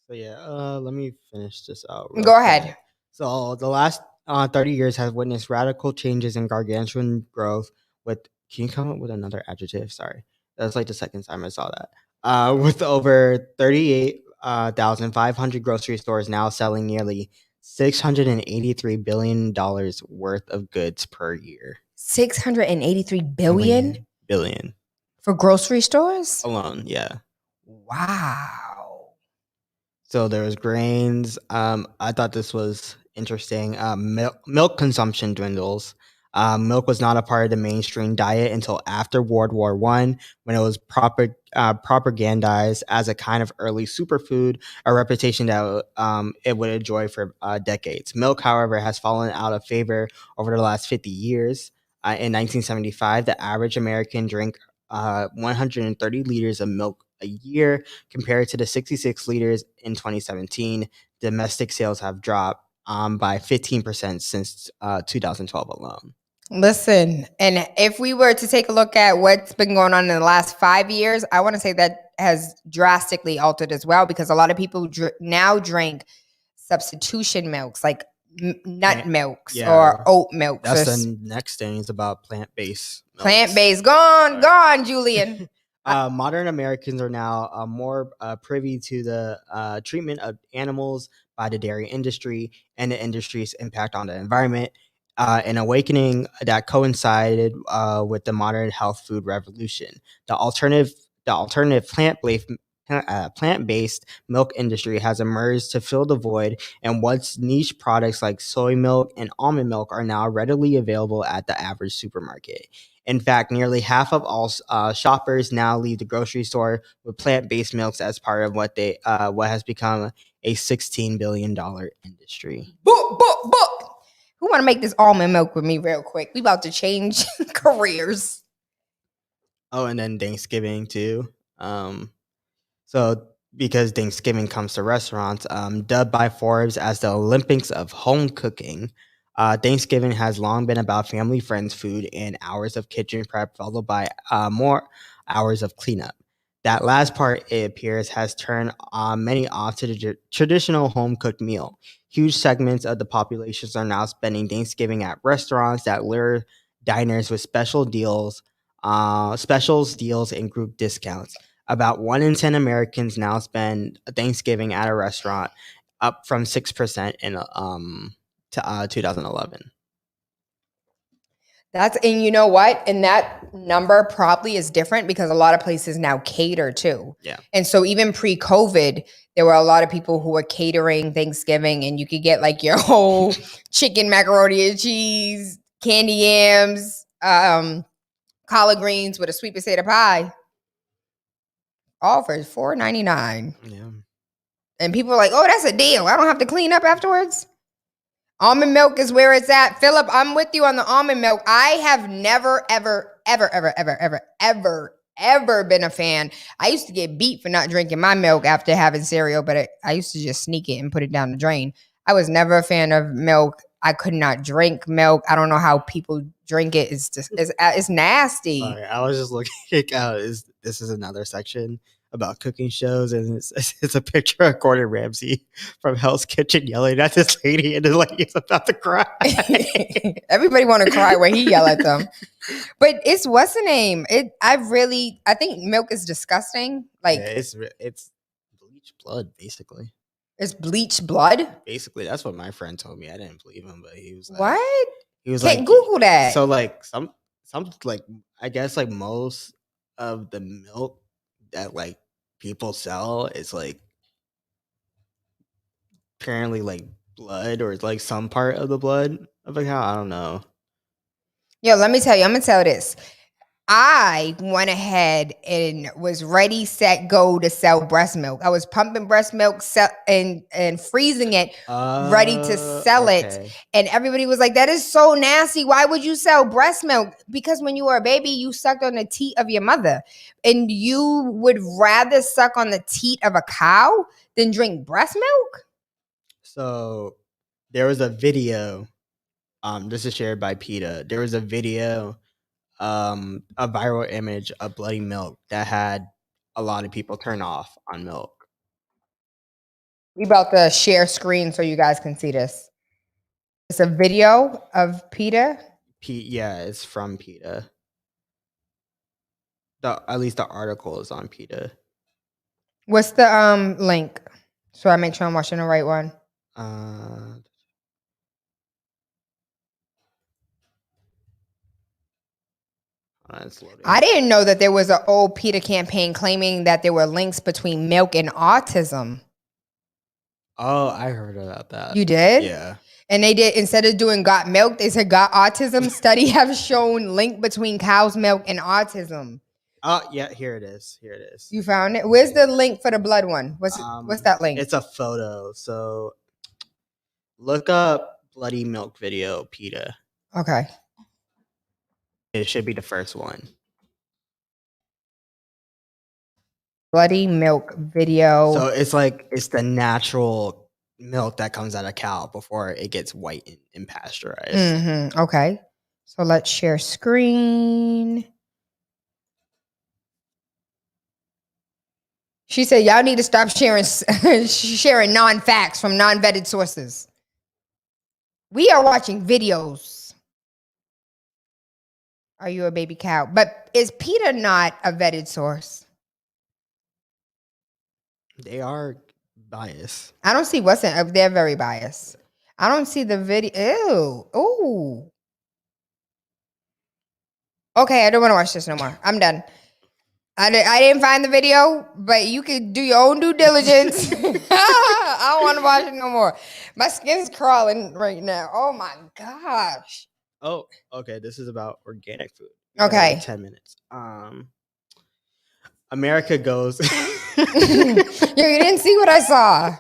let me finish this out. Go ahead. So the last 30 years has witnessed radical changes in gargantuan growth. Can you come up with another adjective? Sorry, that's like the second time I saw that. With over 38,500 grocery stores now selling nearly $683 billion worth of goods per year. 683 billion? Billion. For grocery stores? Alone, yeah. Wow. So there was grains. I thought this was interesting. Milk consumption dwindles. Milk was not a part of the mainstream diet until after World War I, when it was propagandized as a kind of early superfood, a reputation that it would enjoy for decades. Milk, however, has fallen out of favor over the last 50 years. In 1975, the average American drank 130 liters of milk a year, compared to the 66 liters in 2017. Domestic sales have dropped by 15% since 2012 alone. Listen, and if we were to take a look at what's been going on in the last 5 years, I want to say that has drastically altered as well, because a lot of people now drink substitution milks, like nut milks or oat milks. That's the next thing, is about plant-based milks. Plant-based. Go on, Julian. Modern Americans are now more privy to the treatment of animals by the dairy industry and the industry's impact on the environment. An awakening that coincided with the modern health food revolution. The alternative plant-based milk industry has emerged to fill the void, and once niche products like soy milk and almond milk are now readily available at the average supermarket. In fact, nearly half of all shoppers now leave the grocery store with plant-based milks as part of what has become a $16 billion industry. Book. Who want to make this almond milk with me real quick? We about to change careers. Oh, and then Thanksgiving too. So because Thanksgiving comes to restaurants, dubbed by Forbes as the Olympics of home cooking, Thanksgiving has long been about family, friends, food, and hours of kitchen prep, followed by more hours of cleanup. That last part, it appears, has turned many off to the traditional home-cooked meal. Huge segments of the populations are now spending Thanksgiving at restaurants that lure diners with specials, deals, and group discounts. About 1 in 10 Americans now spend Thanksgiving at a restaurant, up from 6% in 2011. And you know what? And that number probably is different because a lot of places now cater too. Yeah. And so even pre-COVID, there were a lot of people who were catering Thanksgiving, and you could get like your whole chicken, macaroni and cheese, candy yams, collard greens with a sweet potato pie, all for $4.99. Yeah. And people are like, "Oh, that's a deal. I don't have to clean up afterwards." Almond milk is where it's at. Philip, I'm with you on the almond milk. I have never, ever, ever, ever, ever, ever, ever, ever been a fan. I used to get beat for not drinking my milk after having cereal, but I used to just sneak it and put it down the drain. I was never a fan of milk. I could not drink milk. I don't know how people drink it. It's just it's nasty. Sorry, I was just looking. This is another section about cooking shows, and it's a picture of Gordon Ramsay from Hell's Kitchen yelling at this lady, and the lady's about to cry. Everybody want to cry when he yell at them, but it's what's the name? I think milk is disgusting. Like it's bleached blood, basically. It's bleached blood. Basically, that's what my friend told me. I didn't believe him, but he was like, "What?" He was Can't like, Google that. So like some like I guess like most of the milk that like people sell is like apparently like blood or like some part of the blood of a cow. I don't know. Yo, let me tell you, I'm gonna tell this. I went ahead and was ready, set, go to sell breast milk. I was pumping breast milk and freezing it, ready to sell it. And everybody was like, "That is so nasty. Why would you sell breast milk?" Because when you were a baby, you sucked on the teat of your mother. And you would rather suck on the teat of a cow than drink breast milk? So there was a video. This is shared by PETA. There was a video, a viral image of bloody milk that had a lot of people turn off on milk. We about to share screen so you guys can see this. It's a video of PETA. Yeah, it's from PETA. At least the article is on PETA. What's the link? So I make sure I'm watching the right one. I didn't know that there was an old PETA campaign claiming that there were links between milk and autism. Oh, I heard about that. You did? Yeah. And they did, instead of doing got milk, they said got autism. Study have shown link between cow's milk and autism. Oh, yeah, here it is. You found it? Where's the link for the blood one? What's that link? It's a photo. So look up bloody milk video, PETA. Okay. It should be the first one. Bloody milk video. So it's the natural milk that comes out of cow before it gets white and pasteurized. Mm-hmm. Okay. So let's share screen. She said, y'all need to stop sharing non-facts from non-vetted sources. We are watching videos. Are you a baby cow? But is PETA not a vetted source? They are biased. I don't see what's in. They're very biased. I don't see the video. Ew. Ooh. Okay, I don't want to watch this no more. I'm done. I didn't find the video, but you could do your own due diligence. I don't want to watch it no more. My skin's crawling right now. Oh my gosh. Oh, okay. This is about organic food. Okay. Like 10 minutes. America goes. You didn't see what I saw.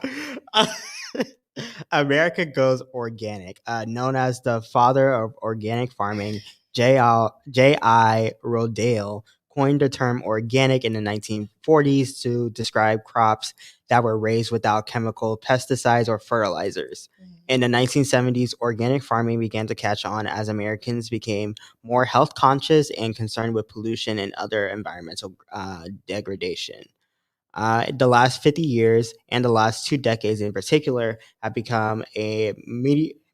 America goes organic. Known as the father of organic farming, J.I. Rodale coined the term organic in the 1940s to describe crops that were raised without chemical pesticides or fertilizers. In the 1970s, organic farming began to catch on as Americans became more health conscious and concerned with pollution and other environmental degradation. The last 50 years and the last 2 decades in particular have become a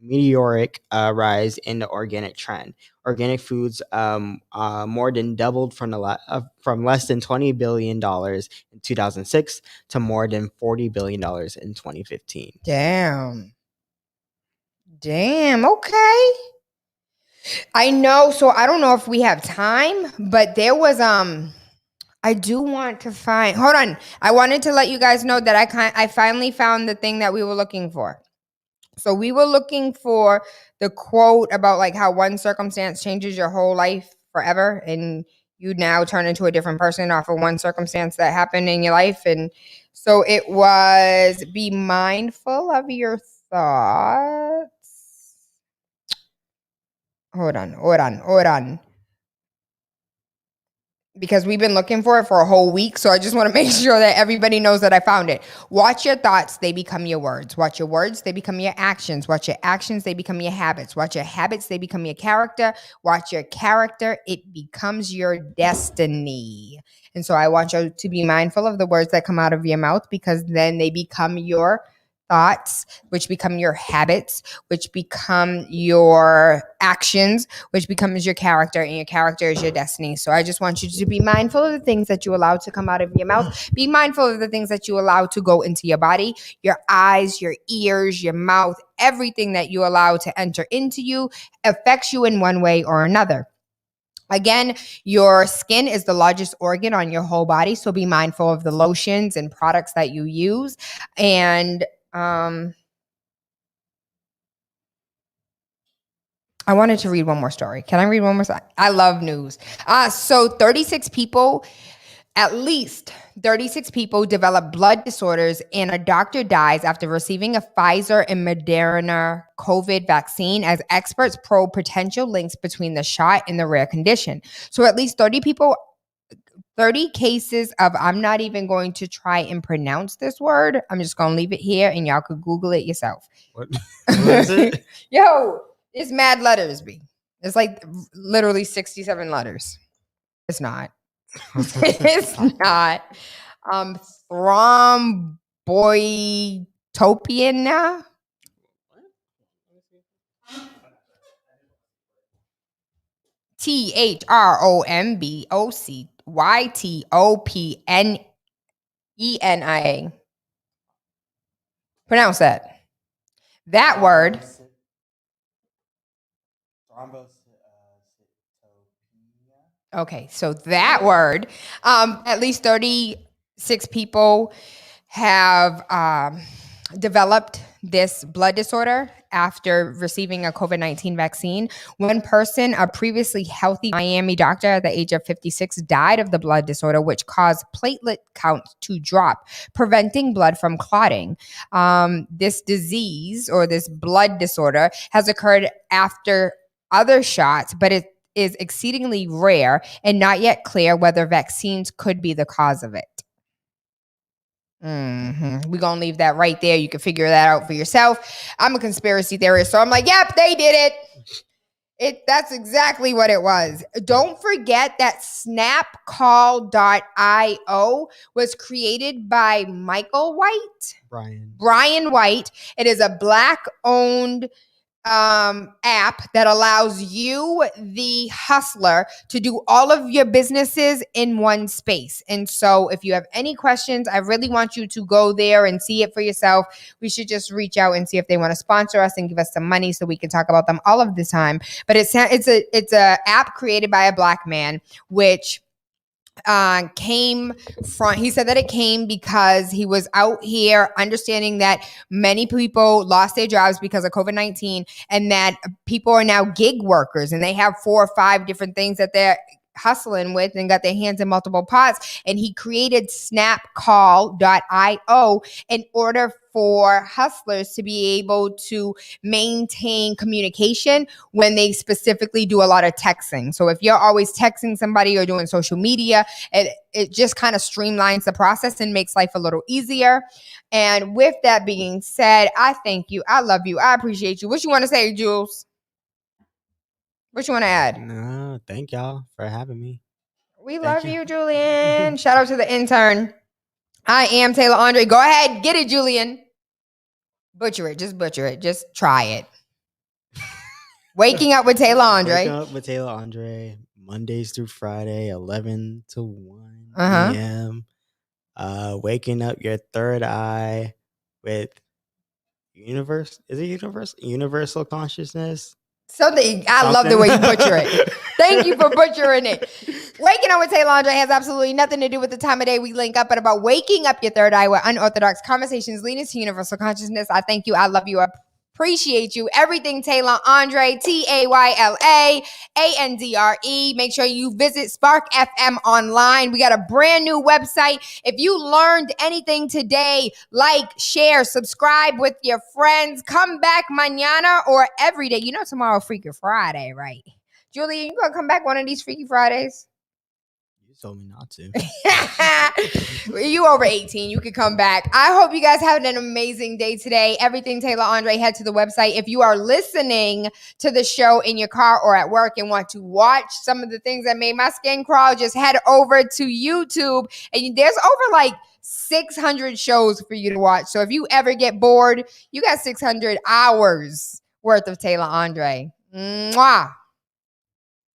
meteoric rise in the organic trend. Organic foods more than doubled from less than $20 billion in 2006 to more than $40 billion in 2015. Damn. Okay. I know. So I don't know if we have time, but there was I do want to find. Hold on. I wanted to let you guys know that I finally found the thing that we were looking for. So we were looking for the quote about like how one circumstance changes your whole life forever, and you now turn into a different person off of one circumstance that happened in your life. And so it was, be mindful of your thoughts. Hold on. Because we've been looking for it for a whole week. So I just want to make sure that everybody knows that I found it. Watch your thoughts, they become your words. Watch your words, they become your actions. Watch your actions, they become your habits. Watch your habits, they become your character. Watch your character, it becomes your destiny. And so I want you to be mindful of the words that come out of your mouth, because then they become your thoughts, which become your habits, which become your actions, which becomes your character, and your character is your destiny. So I just want you to be mindful of the things that you allow to come out of your mouth. Be mindful of the things that you allow to go into your body, your eyes, your ears, your mouth. Everything that you allow to enter into you affects you in one way or another. Again, your skin is the largest organ on your whole body, so be mindful of the lotions and products that you use. And I wanted to read one more story. Can I read one more? I love news. So 36 people, at least 36 people develop blood disorders, and a doctor dies after receiving a Pfizer and Moderna COVID vaccine, as experts probe potential links between the shot and the rare condition. So at least 30 cases of, I'm not even going to try and pronounce this word. I'm just going to leave it here and y'all could Google it yourself. What is it? Yo, it's mad letters, B. It's like literally 67 letters. It's not. It's not. Thromboytopenia. THROMBOCYTOPNENIA. Pronounce that. That word. Okay, so that word. At least 36 people have developed this blood disorder after receiving a COVID-19 vaccine. One person, a previously healthy Miami doctor at the age of 56, died of the blood disorder, which caused platelet counts to drop, preventing blood from clotting. This disease, or this blood disorder, has occurred after other shots, but it is exceedingly rare and not yet clear whether vaccines could be the cause of it. We're going to leave that right there. You can figure that out for yourself. I'm a conspiracy theorist, so I'm like, yep, they did it. That's exactly what it was. Don't forget that snapcall.io was created by Brian White. It is a Black-owned app that allows you, the hustler, to do all of your businesses in one space. And so if you have any questions, I really want you to go there and see it for yourself. We should just reach out and see if they want to sponsor us and give us some money so we can talk about them all of the time. But it's a app created by a Black man, which came from, he said that it came because he was out here understanding that many people lost their jobs because of COVID-19, and that people are now gig workers and they have 4 or 5 different things that they're hustling with and got their hands in multiple pots. And he created snapcall.io in order for hustlers to be able to maintain communication when they specifically do a lot of texting. So if you're always texting somebody or doing social media, it just kind of streamlines the process and makes life a little easier. And with that being said, I thank you. I love you. I appreciate you. What you want to say, Jules? What you want to add? No, thank y'all for having me. We love you, Julian. Shout out to the intern. I am Tayla Andre. Go ahead. Get it, Julian. Butcher it. Just butcher it. Just try it. Waking Up with Tayla Andre. Waking Up with Tayla Andre, Mondays through Friday, 11 to 1 p.m. Waking Up Your Third Eye with Universal Consciousness? Something. I love the way you butcher it. Thank you for butchering it. Waking Up with Tayla Andre has absolutely nothing to do with the time of day we link up, but about waking up your third eye with unorthodox conversations leading to universal consciousness. I thank you. I love you. I appreciate you. Everything Tayla Andre, TaylaAndre. Make sure you visit Spark FM online. We got a brand new website. If you learned anything today, like, share, subscribe with your friends. Come back mañana or every day. You know tomorrow Freaky Friday, right? Julie, you gonna come back one of these Freaky Fridays? You told me not to. You over 18. You could come back. I hope you guys have an amazing day today. Everything Tayla Andre, head to the website. If you are listening to the show in your car or at work and want to watch some of the things that made my skin crawl, just head over to YouTube. And there's over like 600 shows for you to watch. So if you ever get bored, you got 600 hours worth of Tayla Andre. Mwah.